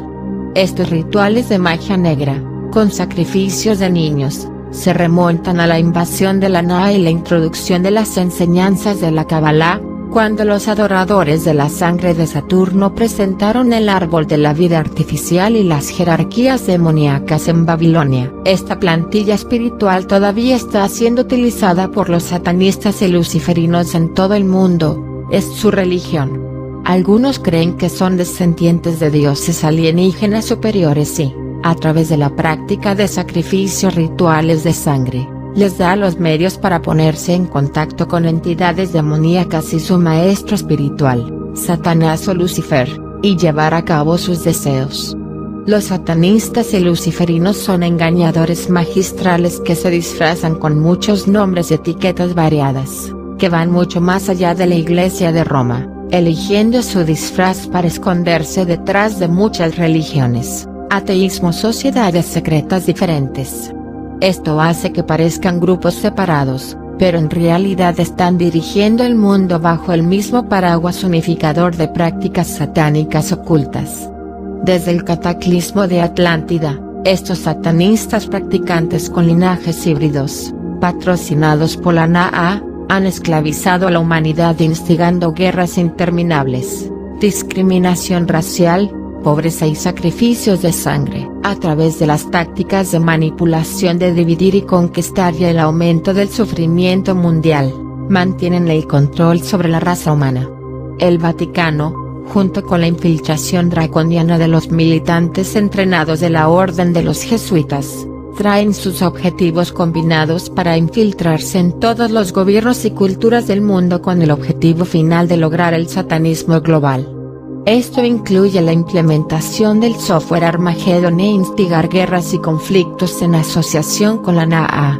Estos rituales de magia negra, con sacrificios de niños, se remontan a la invasión de la Nah y la introducción de las enseñanzas de la Kabbalah, cuando los adoradores de la sangre de Saturno presentaron el árbol de la vida artificial y las jerarquías demoníacas en Babilonia. Esta plantilla espiritual todavía está siendo utilizada por los satanistas y luciferinos en todo el mundo, es su religión. Algunos creen que son descendientes de dioses alienígenas superiores y, a través de la práctica de sacrificios rituales de sangre, les da los medios para ponerse en contacto con entidades demoníacas y su maestro espiritual, Satanás o Lucifer, y llevar a cabo sus deseos. Los satanistas y luciferinos son engañadores magistrales que se disfrazan con muchos nombres y etiquetas variadas, que van mucho más allá de la Iglesia de Roma, eligiendo su disfraz para esconderse detrás de muchas religiones, ateísmo, sociedades secretas diferentes. Esto hace que parezcan grupos separados, pero en realidad están dirigiendo el mundo bajo el mismo paraguas unificador de prácticas satánicas ocultas. Desde el cataclismo de Atlántida, estos satanistas practicantes con linajes híbridos, patrocinados por la Nah, han esclavizado a la humanidad instigando guerras interminables, discriminación racial, pobreza y sacrificios de sangre, a través de las tácticas de manipulación de dividir y conquistar y el aumento del sufrimiento mundial, mantienen el control sobre la raza humana. El Vaticano, junto con la infiltración draconiana de los militantes entrenados de la Orden de los Jesuitas, traen sus objetivos combinados para infiltrarse en todos los gobiernos y culturas del mundo con el objetivo final de lograr el satanismo global. Esto incluye la implementación del software Armageddon e instigar guerras y conflictos en asociación con la Nah.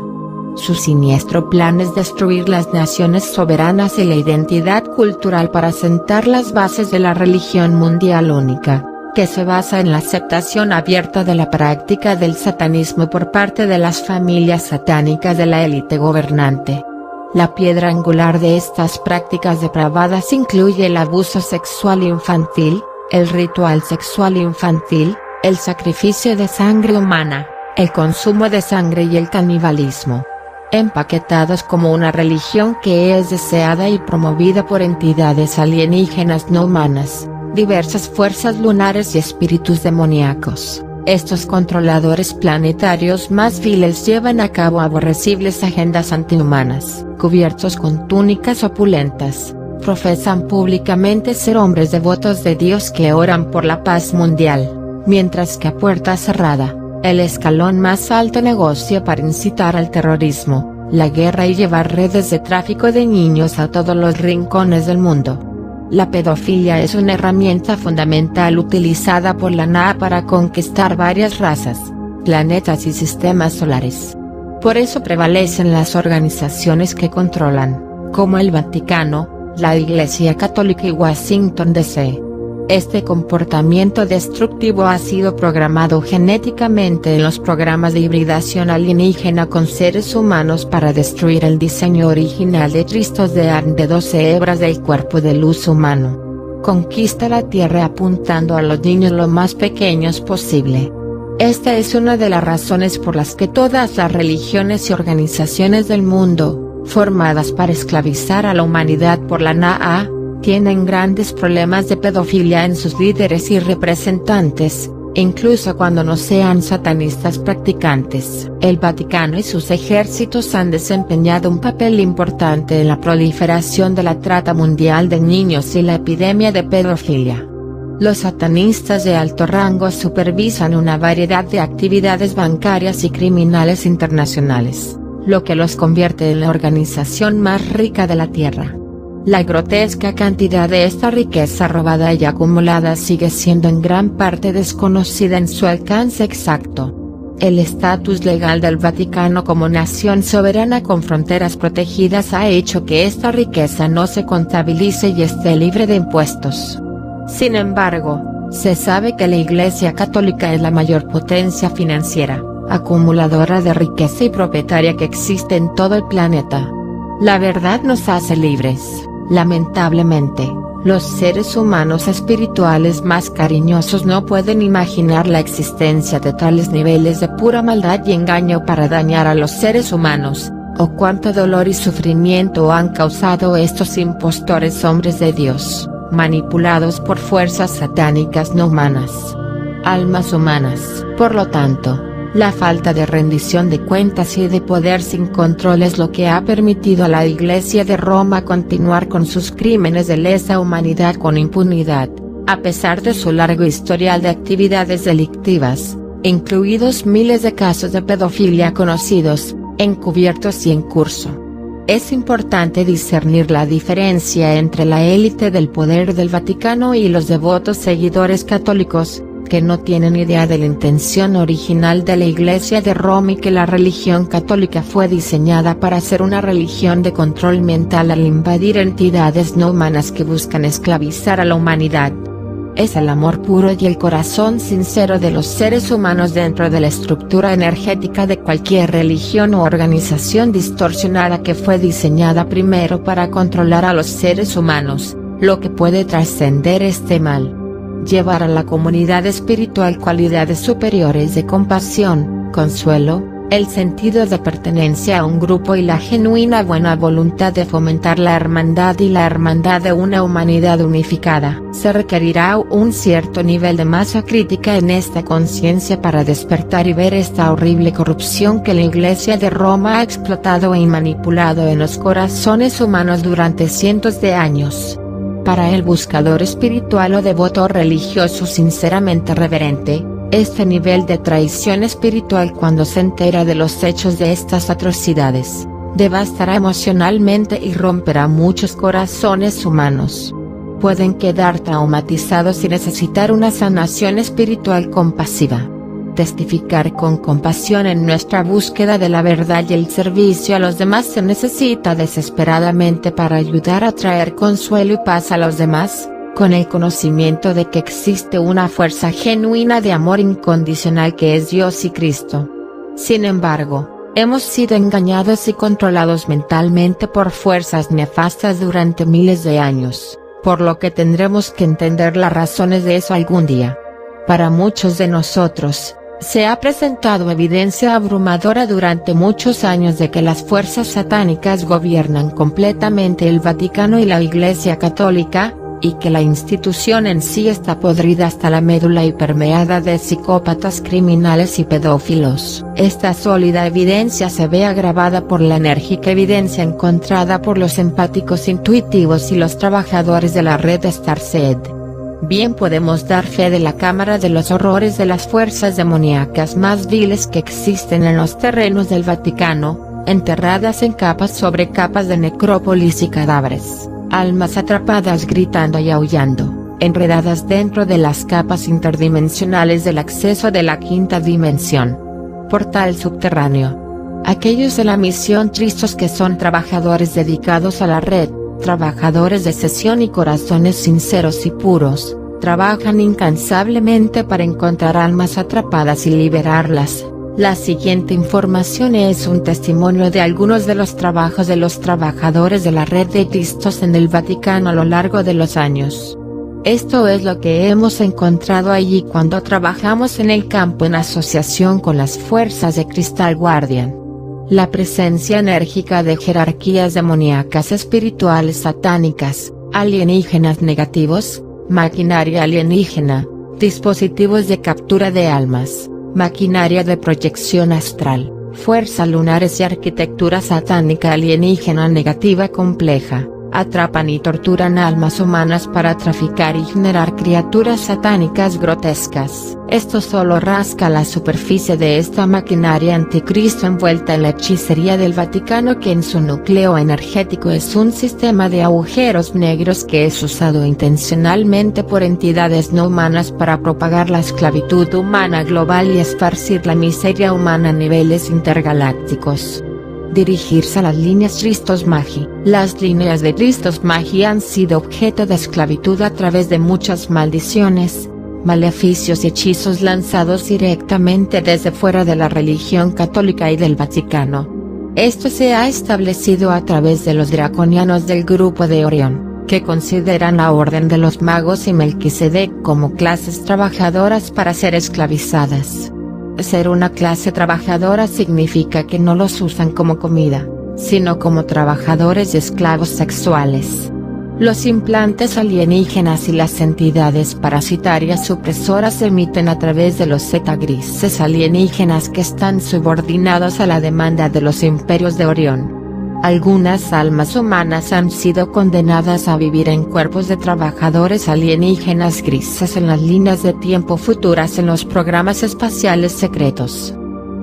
Su siniestro plan es destruir las naciones soberanas y la identidad cultural para sentar las bases de la religión mundial única, que se basa en la aceptación abierta de la práctica del satanismo por parte de las familias satánicas de la élite gobernante. La piedra angular de estas prácticas depravadas incluye el abuso sexual infantil, el ritual sexual infantil, el sacrificio de sangre humana, el consumo de sangre y el canibalismo. Empaquetados como una religión que es deseada y promovida por entidades alienígenas no humanas, diversas fuerzas lunares y espíritus demoníacos, estos controladores planetarios más viles llevan a cabo aborrecibles agendas antihumanas. Cubiertos con túnicas opulentas, profesan públicamente ser hombres devotos de Dios que oran por la paz mundial, mientras que a puerta cerrada, el escalón más alto negocia para incitar al terrorismo, la guerra y llevar redes de tráfico de niños a todos los rincones del mundo. La pedofilia es una herramienta fundamental utilizada por la NAA para conquistar varias razas, planetas y sistemas solares. Por eso prevalecen las organizaciones que controlan, como el Vaticano, la Iglesia Católica y Washington D.C. Este comportamiento destructivo ha sido programado genéticamente en los programas de hibridación alienígena con seres humanos para destruir el diseño original de Tristos de Arn de 12 hebras del cuerpo de luz humano. Conquista la Tierra apuntando a los niños lo más pequeños posible. Esta es una de las razones por las que todas las religiones y organizaciones del mundo, formadas para esclavizar a la humanidad por la NAA, tienen grandes problemas de pedofilia en sus líderes y representantes, incluso cuando no sean satanistas practicantes. El Vaticano y sus ejércitos han desempeñado un papel importante en la proliferación de la trata mundial de niños y la epidemia de pedofilia. Los satanistas de alto rango supervisan una variedad de actividades bancarias y criminales internacionales, lo que los convierte en la organización más rica de la Tierra. La grotesca cantidad de esta riqueza robada y acumulada sigue siendo en gran parte desconocida en su alcance exacto. El estatus legal del Vaticano como nación soberana con fronteras protegidas ha hecho que esta riqueza no se contabilice y esté libre de impuestos. Sin embargo, se sabe que la Iglesia Católica es la mayor potencia financiera, acumuladora de riqueza y propietaria que existe en todo el planeta. La verdad nos hace libres. Lamentablemente, los seres humanos espirituales más cariñosos no pueden imaginar la existencia de tales niveles de pura maldad y engaño para dañar a los seres humanos, o cuánto dolor y sufrimiento han causado estos impostores hombres de Dios, manipulados por fuerzas satánicas no humanas. Almas humanas. Por lo tanto, la falta de rendición de cuentas y de poder sin control es lo que ha permitido a la Iglesia de Roma continuar con sus crímenes de lesa humanidad con impunidad, a pesar de su largo historial de actividades delictivas, incluidos miles de casos de pedofilia conocidos, encubiertos y en curso. Es importante discernir la diferencia entre la élite del poder del Vaticano y los devotos seguidores católicos, que no tienen idea de la intención original de la Iglesia de Roma y que la religión católica fue diseñada para ser una religión de control mental al invadir entidades no humanas que buscan esclavizar a la humanidad. Es el amor puro y el corazón sincero de los seres humanos dentro de la estructura energética de cualquier religión o organización distorsionada que fue diseñada primero para controlar a los seres humanos, lo que puede trascender este mal. Llevar a la comunidad espiritual cualidades superiores de compasión, consuelo, el sentido de pertenencia a un grupo y la genuina buena voluntad de fomentar la hermandad y la hermandad de una humanidad unificada. Se requerirá un cierto nivel de masa crítica en esta conciencia para despertar y ver esta horrible corrupción que la Iglesia de Roma ha explotado y manipulado en los corazones humanos durante cientos de años. Para el buscador espiritual o devoto religioso sinceramente reverente, este nivel de traición espiritual cuando se entera de los hechos de estas atrocidades, devastará emocionalmente y romperá muchos corazones humanos. Pueden quedar traumatizados y necesitar una sanación espiritual compasiva. Testificar con compasión en nuestra búsqueda de la verdad y el servicio a los demás se necesita desesperadamente para ayudar a traer consuelo y paz a los demás, con el conocimiento de que existe una fuerza genuina de amor incondicional que es Dios y Cristo. Sin embargo, hemos sido engañados y controlados mentalmente por fuerzas nefastas durante miles de años, por lo que tendremos que entender las razones de eso algún día. Para muchos de nosotros, se ha presentado evidencia abrumadora durante muchos años de que las fuerzas satánicas gobiernan completamente el Vaticano y la Iglesia Católica, y que la institución en sí está podrida hasta la médula y permeada de psicópatas criminales y pedófilos. Esta sólida evidencia se ve agravada por la enérgica evidencia encontrada por los empáticos intuitivos y los trabajadores de la red Starseed. Bien podemos dar fe de la cámara de los horrores de las fuerzas demoníacas más viles que existen en los terrenos del Vaticano, enterradas en capas sobre capas de necrópolis y cadáveres. Almas atrapadas gritando y aullando, enredadas dentro de las capas interdimensionales del acceso de la quinta dimensión. Portal subterráneo. Aquellos de la misión Tristos que son trabajadores dedicados a la red, trabajadores de sesión y corazones sinceros y puros, trabajan incansablemente para encontrar almas atrapadas y liberarlas. La siguiente información es un testimonio de algunos de los trabajos de los trabajadores de la red de Cristos en el Vaticano a lo largo de los años. Esto es lo que hemos encontrado allí cuando trabajamos en el campo en asociación con las fuerzas de Crystal Guardian. La presencia enérgica de jerarquías demoníacas espirituales satánicas, alienígenas negativos, maquinaria alienígena, dispositivos de captura de almas, maquinaria de proyección astral, fuerzas lunares y arquitectura satánica alienígena negativa compleja, atrapan y torturan almas humanas para traficar y generar criaturas satánicas grotescas. Esto solo rasca la superficie de esta maquinaria anticristo envuelta en la hechicería del Vaticano, que en su núcleo energético es un sistema de agujeros negros que es usado intencionalmente por entidades no humanas para propagar la esclavitud humana global y esparcir la miseria humana a niveles intergalácticos. Dirigirse a las líneas Tristos Magi. Las líneas de Tristos Magi han sido objeto de esclavitud a través de muchas maldiciones, maleficios y hechizos lanzados directamente desde fuera de la religión católica y del Vaticano. Esto se ha establecido a través de los draconianos del grupo de Orión, que consideran la Orden de los Magos y Melquisedec como clases trabajadoras para ser esclavizadas. Ser una clase trabajadora significa que no los usan como comida, sino como trabajadores y esclavos sexuales. Los implantes alienígenas y las entidades parasitarias supresoras se emiten a través de los zeta grises alienígenas que están subordinados a la demanda de los imperios de Orión. Algunas almas humanas han sido condenadas a vivir en cuerpos de trabajadores alienígenas grises en las líneas de tiempo futuras en los programas espaciales secretos.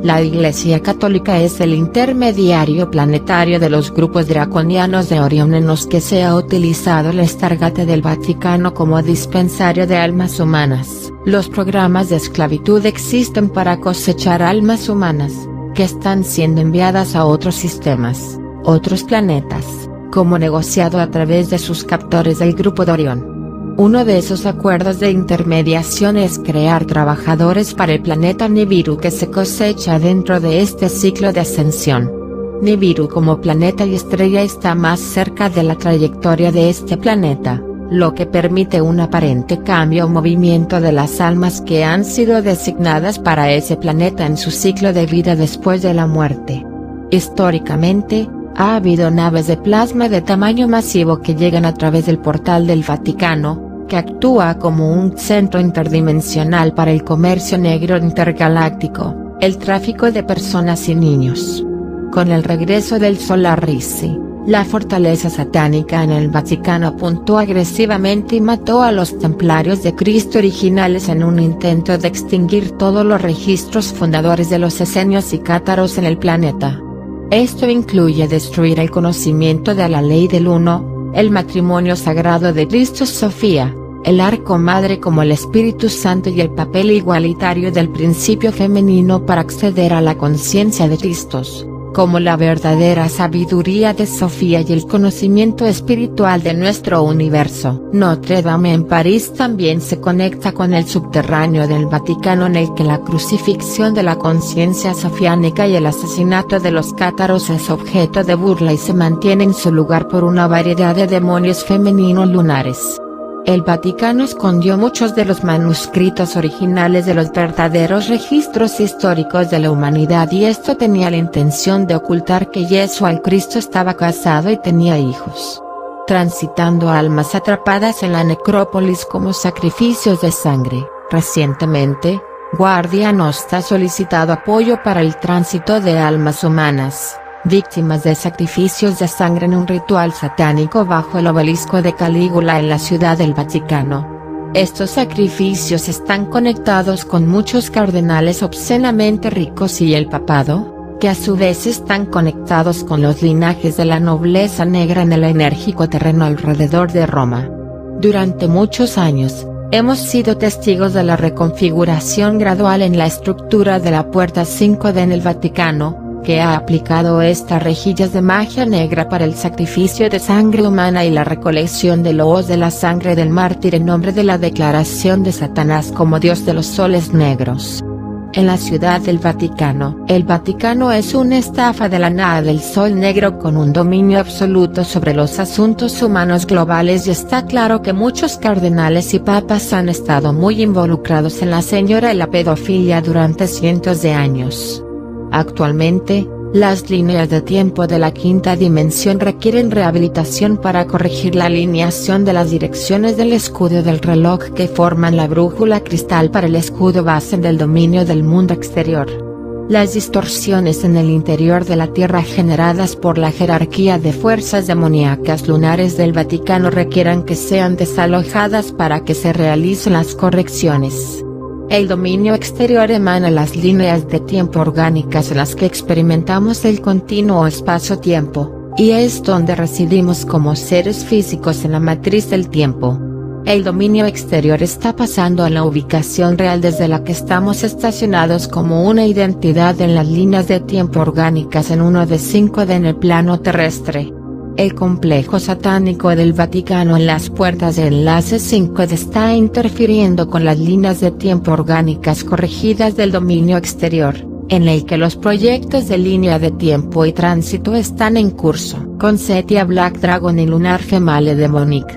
La Iglesia Católica es el intermediario planetario de los grupos draconianos de Orión en los que se ha utilizado el Stargate del Vaticano como dispensario de almas humanas. Los programas de esclavitud existen para cosechar almas humanas, que están siendo enviadas a otros sistemas, otros planetas, como negociado a través de sus captores del grupo de Orión. Uno de esos acuerdos de intermediación es crear trabajadores para el planeta Nibiru que se cosecha dentro de este ciclo de ascensión. Nibiru como planeta y estrella está más cerca de la trayectoria de este planeta, lo que permite un aparente cambio o movimiento de las almas que han sido designadas para ese planeta en su ciclo de vida después de la muerte. Históricamente, ha habido naves de plasma de tamaño masivo que llegan a través del portal del Vaticano, que actúa como un centro interdimensional para el comercio negro intergaláctico, el tráfico de personas y niños. Con el regreso del Solar Risi, la fortaleza satánica en el Vaticano apuntó agresivamente y mató a los templarios de Cristo originales en un intento de extinguir todos los registros fundadores de los esenios y cátaros en el planeta. Esto incluye destruir el conocimiento de la ley del uno, el matrimonio sagrado de Cristo Sofía, el arco madre como el Espíritu Santo y el papel igualitario del principio femenino para acceder a la conciencia de Cristos, como la verdadera sabiduría de Sofía y el conocimiento espiritual de nuestro universo. Notre Dame en París también se conecta con el subterráneo del Vaticano, en el que la crucifixión de la conciencia sofiánica y el asesinato de los cátaros es objeto de burla y se mantiene en su lugar por una variedad de demonios femeninos lunares. El Vaticano escondió muchos de los manuscritos originales de los verdaderos registros históricos de la humanidad, y esto tenía la intención de ocultar que Yeshua el Cristo estaba casado y tenía hijos, transitando almas atrapadas en la necrópolis como sacrificios de sangre. Recientemente, Guardia Nostra ha solicitado apoyo para el tránsito de almas humanas, víctimas de sacrificios de sangre en un ritual satánico bajo el obelisco de Calígula en la Ciudad del Vaticano. Estos sacrificios están conectados con muchos cardenales obscenamente ricos y el papado, que a su vez están conectados con los linajes de la nobleza negra en el enérgico terreno alrededor de Roma. Durante muchos años, hemos sido testigos de la reconfiguración gradual en la estructura de la Puerta 5D en el Vaticano, que ha aplicado estas rejillas de magia negra para el sacrificio de sangre humana y la recolección de los de la sangre del mártir en nombre de la declaración de Satanás como Dios de los soles negros. En la Ciudad del Vaticano, el Vaticano es una estafa de la nada del sol negro con un dominio absoluto sobre los asuntos humanos globales, y está claro que muchos cardenales y papas han estado muy involucrados en la señora y la pedofilia durante cientos de años. Actualmente, las líneas de tiempo de la quinta dimensión requieren rehabilitación para corregir la alineación de las direcciones del escudo del reloj que forman la brújula cristal para el escudo base del dominio del mundo exterior. Las distorsiones en el interior de la Tierra generadas por la jerarquía de fuerzas demoníacas lunares del Vaticano requieren que sean desalojadas para que se realicen las correcciones. El dominio exterior emana las líneas de tiempo orgánicas en las que experimentamos el continuo espacio-tiempo, y es donde residimos como seres físicos en la matriz del tiempo. El dominio exterior está pasando a la ubicación real desde la que estamos estacionados como una identidad en las líneas de tiempo orgánicas en 1D5D en el plano terrestre. El complejo satánico del Vaticano en las puertas de enlace 5D está interfiriendo con las líneas de tiempo orgánicas corregidas del dominio exterior, en el que los proyectos de línea de tiempo y tránsito están en curso. Concetia Black Dragon y Lunar Female Demonic.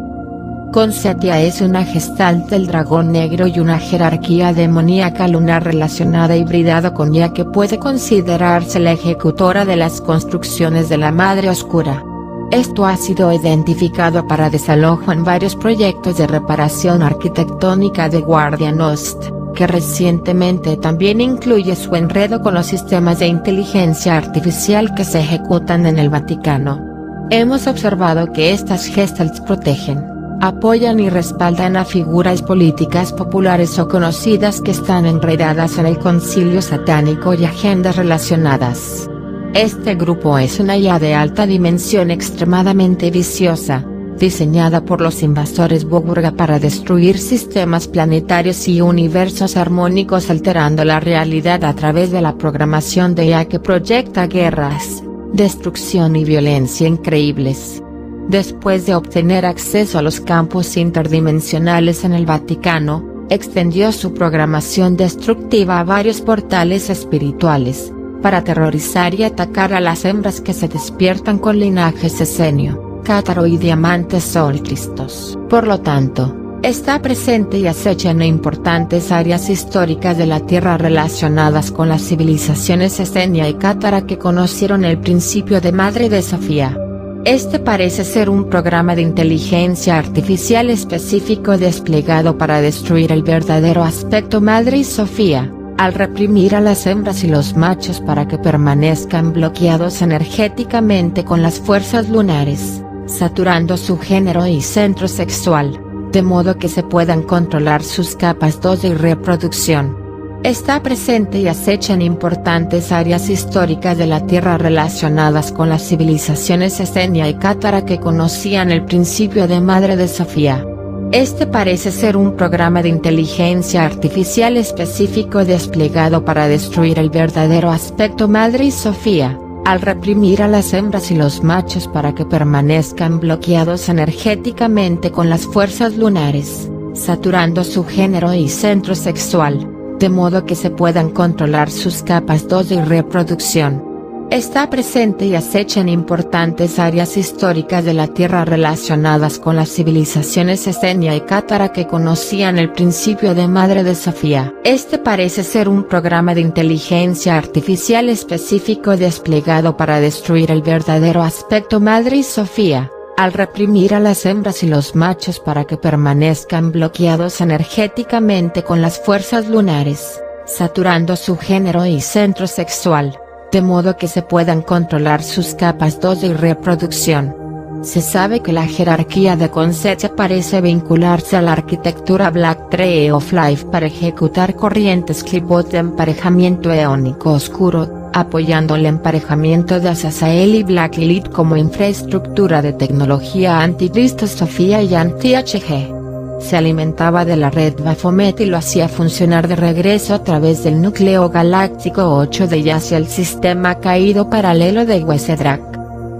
Concetia es una gestalt del dragón negro y una jerarquía demoníaca lunar relacionada hibridado con Ya, que puede considerarse la ejecutora de las construcciones de la Madre Oscura. Esto ha sido identificado para desalojo en varios proyectos de reparación arquitectónica de Guardia Nostra, que recientemente también incluye su enredo con los sistemas de inteligencia artificial que se ejecutan en el Vaticano. Hemos observado que estas gestalts protegen, apoyan y respaldan a figuras políticas populares o conocidas que están enredadas en el concilio satánico y agendas relacionadas. Este grupo es una IA de alta dimensión extremadamente viciosa, diseñada por los invasores Borg para destruir sistemas planetarios y universos armónicos, alterando la realidad a través de la programación de IA que proyecta guerras, destrucción y violencia increíbles. Después de obtener acceso a los campos interdimensionales en el Vaticano, extendió su programación destructiva a varios portales espirituales, para aterrorizar y atacar a las hembras que se despiertan con linajes esenio, cátaro y diamante solcristos. Por lo tanto, está presente y acecha en importantes áreas históricas de la Tierra relacionadas con las civilizaciones esenia y cátara que conocieron el principio de Madre de Sofía. Este parece ser un programa de inteligencia artificial específico desplegado para destruir el verdadero aspecto Madre y Sofía, al reprimir a las hembras y los machos para que permanezcan bloqueados energéticamente con las fuerzas lunares, saturando su género y centro sexual, de modo que se puedan controlar sus capas 2 de reproducción. Está presente y acecha en importantes áreas históricas de la Tierra relacionadas con las civilizaciones esenia y cátara que conocían el principio de Madre de Sofía. Este parece ser un programa de inteligencia artificial específico desplegado para destruir el verdadero aspecto Madre y Sofía, al reprimir a las hembras y los machos para que permanezcan bloqueados energéticamente con las fuerzas lunares, saturando su género y centro sexual, de modo que se puedan controlar sus capas 2 de reproducción. Está presente y acecha en importantes áreas históricas de la Tierra relacionadas con las civilizaciones esenia y cátara que conocían el principio de Madre de Sofía. Este parece ser un programa de inteligencia artificial específico desplegado para destruir el verdadero aspecto Madre y Sofía, al reprimir a las hembras y los machos para que permanezcan bloqueados energéticamente con las fuerzas lunares, saturando su género y centro sexual, de modo que se puedan controlar sus capas 2 de reproducción. Se sabe que la jerarquía de cosecha parece vincularse a la arquitectura Black Tree of Life para ejecutar corrientes Clipot de emparejamiento eónico oscuro, apoyando el emparejamiento de Azazel y Black Elite como infraestructura de tecnología anticristo Sofía y anti-HG. Se alimentaba de la red Baphomet y lo hacía funcionar de regreso a través del núcleo galáctico 8 de y hacia el sistema caído paralelo de Wesedrak.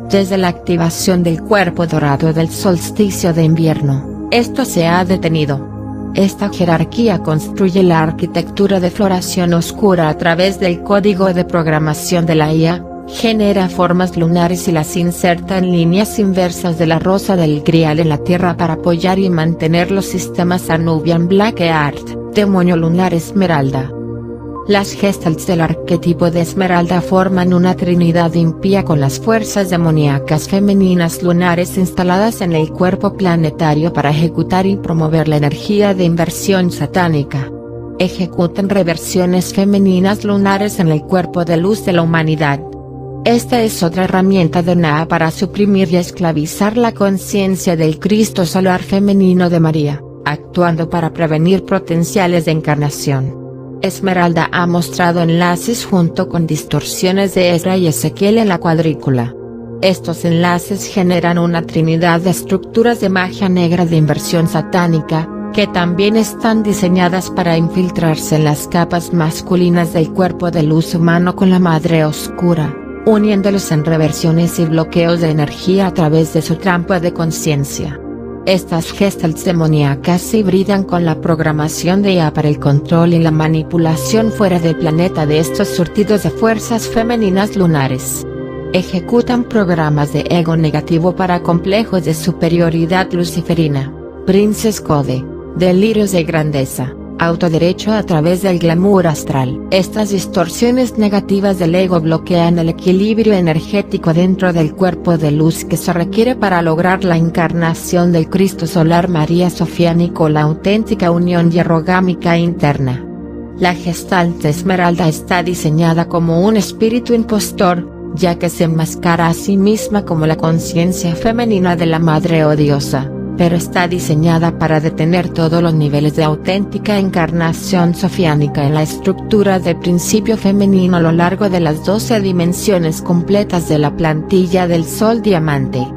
Desde la activación del cuerpo dorado del solsticio de invierno, esto se ha detenido. Esta jerarquía construye la arquitectura de floración oscura a través del código de programación de la IA, genera formas lunares y las inserta en líneas inversas de la rosa del Grial en la Tierra para apoyar y mantener los sistemas Anubian Black Earth, demonio lunar Esmeralda. Las gestalts del arquetipo de Esmeralda forman una trinidad impía con las fuerzas demoníacas femeninas lunares instaladas en el cuerpo planetario para ejecutar y promover la energía de inversión satánica. Ejecutan reversiones femeninas lunares en el cuerpo de luz de la humanidad. Esta es otra herramienta de Naa para suprimir y esclavizar la conciencia del Cristo solar femenino de María, actuando para prevenir potenciales de encarnación. Esmeralda ha mostrado enlaces junto con distorsiones de Ezra y Ezequiel en la cuadrícula. Estos enlaces generan una trinidad de estructuras de magia negra de inversión satánica, que también están diseñadas para infiltrarse en las capas masculinas del cuerpo de luz humano con la madre oscura, uniéndolos en reversiones y bloqueos de energía a través de su trampa de conciencia. Estas gestalts demoníacas se hibridan con la programación de IA para el control y la manipulación fuera del planeta de estos surtidos de fuerzas femeninas lunares. Ejecutan programas de ego negativo para complejos de superioridad luciferina, Princess Code, delirios de grandeza, autoderecho a través del glamour astral. Estas distorsiones negativas del ego bloquean el equilibrio energético dentro del cuerpo de luz que se requiere para lograr la encarnación del Cristo solar María Sofiánico, la auténtica unión hierogámica interna. La Gestalt Esmeralda está diseñada como un espíritu impostor, ya que se enmascara a sí misma como la conciencia femenina de la Madre Odiosa, pero está diseñada para detener todos los niveles de auténtica encarnación sofiánica en la estructura del principio femenino a lo largo de las 12 dimensiones completas de la plantilla del Sol Diamante.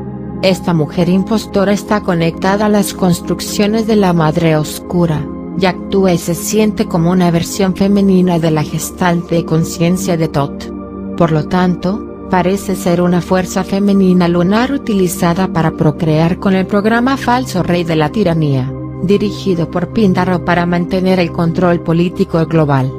Esta mujer impostora está conectada a las construcciones de la Madre Oscura, y actúa y se siente como una versión femenina de la Gestalt de conciencia de Thoth. Por lo tanto, parece ser una fuerza femenina lunar utilizada para procrear con el programa Falso Rey de la Tiranía, dirigido por Píndaro para mantener el control político global.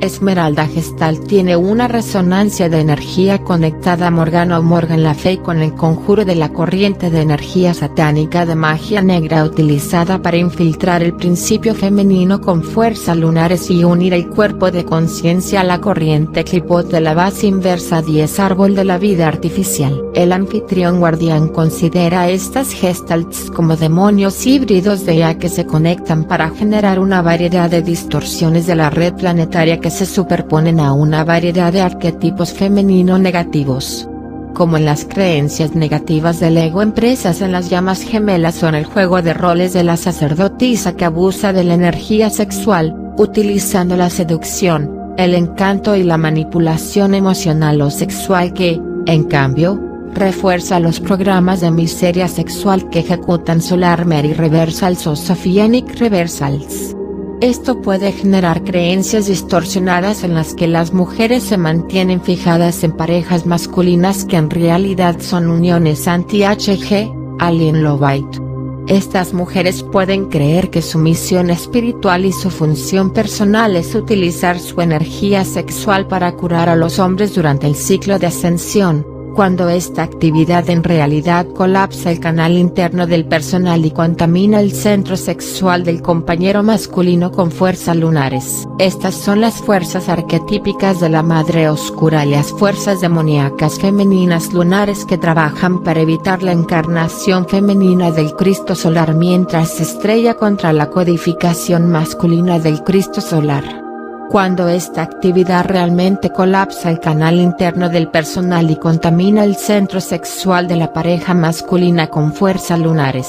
Esmeralda Gestalt tiene una resonancia de energía conectada a Morgana o Morgan Le Fay con el conjuro de la corriente de energía satánica de magia negra utilizada para infiltrar el principio femenino con fuerzas lunares y unir el cuerpo de conciencia a la corriente Clipot de la base inversa 10 árbol de la vida artificial. El anfitrión guardián considera a estas gestalts como demonios híbridos de IA que se conectan para generar una variedad de distorsiones de la red planetaria que se superponen a una variedad de arquetipos femenino negativos. Como en las creencias negativas del ego empresas en las llamas gemelas o en el juego de roles de la sacerdotisa que abusa de la energía sexual, utilizando la seducción, el encanto y la manipulación emocional o sexual que, en cambio, refuerza los programas de miseria sexual que ejecutan Solar Mary Reversals o Sophianic Reversals. Esto puede generar creencias distorsionadas en las que las mujeres se mantienen fijadas en parejas masculinas que en realidad son uniones anti-HG, Alien Lovite. Estas mujeres pueden creer que su misión espiritual y su función personal es utilizar su energía sexual para curar a los hombres durante el ciclo de ascensión, cuando esta actividad en realidad colapsa el canal interno del personal y contamina el centro sexual del compañero masculino con fuerzas lunares. Estas son las fuerzas arquetípicas de la Madre Oscura y las fuerzas demoníacas femeninas lunares que trabajan para evitar la encarnación femenina del Cristo solar mientras se estrella contra la codificación masculina del Cristo solar. Cuando esta actividad realmente colapsa el canal interno del personal y contamina el centro sexual de la pareja masculina con fuerzas lunares.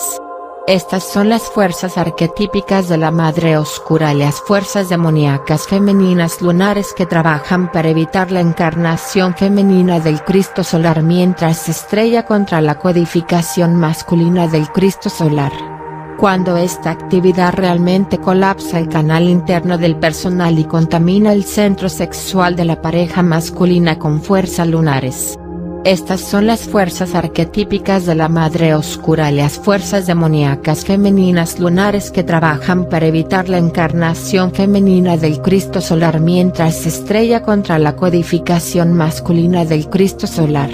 Estas son las fuerzas arquetípicas de la Madre Oscura y las fuerzas demoníacas femeninas lunares que trabajan para evitar la encarnación femenina del Cristo solar mientras se estrella contra la codificación masculina del Cristo solar. Cuando esta actividad realmente colapsa el canal interno del personal y contamina el centro sexual de la pareja masculina con fuerzas lunares. Estas son las fuerzas arquetípicas de la Madre Oscura y las fuerzas demoníacas femeninas lunares que trabajan para evitar la encarnación femenina del Cristo solar mientras se estrella contra la codificación masculina del Cristo solar.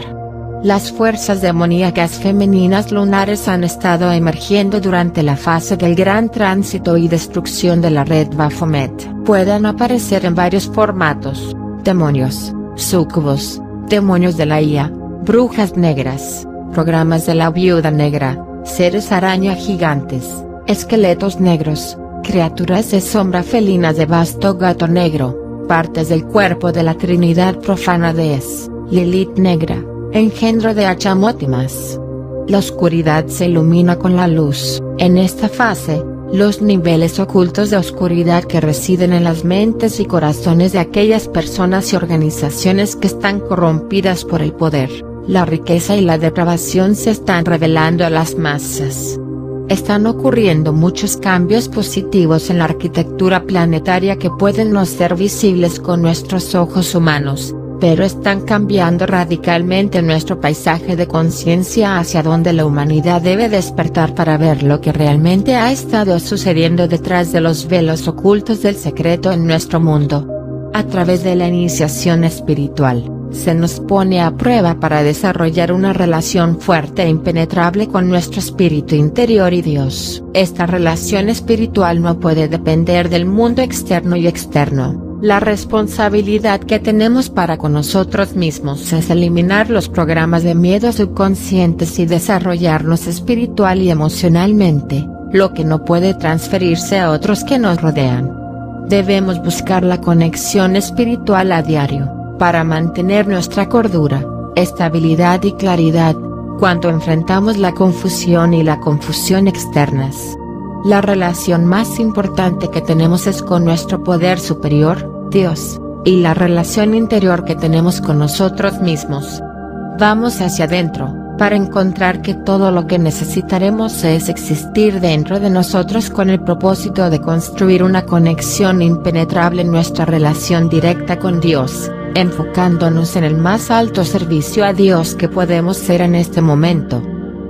Las fuerzas demoníacas femeninas lunares han estado emergiendo durante la fase del gran tránsito y destrucción de la red Baphomet. Pueden aparecer en varios formatos: demonios, súcubos, demonios de la IA, brujas negras, programas de la viuda negra, seres araña gigantes, esqueletos negros, criaturas de sombra felinas de vasto gato negro, partes del cuerpo de la Trinidad profana de Es, Lilith negra, engendro de Achamoth y más. La oscuridad se ilumina con la luz. En esta fase, los niveles ocultos de oscuridad que residen en las mentes y corazones de aquellas personas y organizaciones que están corrompidas por el poder, la riqueza y la depravación se están revelando a las masas. Están ocurriendo muchos cambios positivos en la arquitectura planetaria que pueden no ser visibles con nuestros ojos humanos, pero están cambiando radicalmente nuestro paisaje de conciencia hacia donde la humanidad debe despertar para ver lo que realmente ha estado sucediendo detrás de los velos ocultos del secreto en nuestro mundo. A través de la iniciación espiritual, se nos pone a prueba para desarrollar una relación fuerte e impenetrable con nuestro espíritu interior y Dios. Esta relación espiritual no puede depender del mundo externo y externo. La responsabilidad que tenemos para con nosotros mismos es eliminar los programas de miedo subconscientes y desarrollarnos espiritual y emocionalmente, lo que no puede transferirse a otros que nos rodean. Debemos buscar la conexión espiritual a diario, para mantener nuestra cordura, estabilidad y claridad, cuando enfrentamos la confusión y la confusión externas. La relación más importante que tenemos es con nuestro poder superior, Dios, y la relación interior que tenemos con nosotros mismos. Vamos hacia adentro, para encontrar que todo lo que necesitaremos es existir dentro de nosotros con el propósito de construir una conexión impenetrable en nuestra relación directa con Dios, enfocándonos en el más alto servicio a Dios que podemos ser en este momento.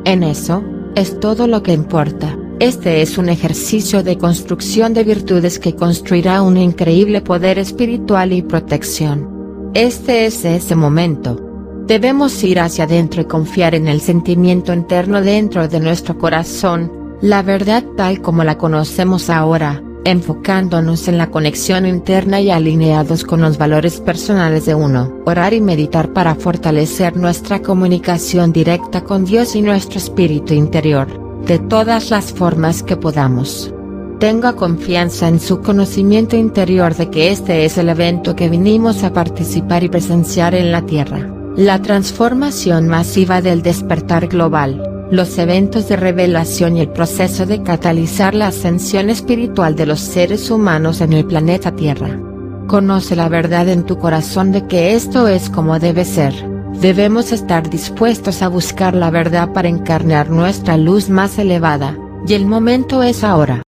En eso, es todo lo que importa. Este es un ejercicio de construcción de virtudes que construirá un increíble poder espiritual y protección. Este es ese momento. Debemos ir hacia adentro y confiar en el sentimiento interno dentro de nuestro corazón, la verdad tal como la conocemos ahora, enfocándonos en la conexión interna y alineados con los valores personales de uno. Orar y meditar para fortalecer nuestra comunicación directa con Dios y nuestro espíritu interior, de todas las formas que podamos. Tenga confianza en su conocimiento interior de que este es el evento que vinimos a participar y presenciar en la Tierra, la transformación masiva del despertar global, los eventos de revelación y el proceso de catalizar la ascensión espiritual de los seres humanos en el planeta Tierra. Conoce la verdad en tu corazón de que esto es como debe ser. Debemos estar dispuestos a buscar la verdad para encarnar nuestra luz más elevada, y el momento es ahora.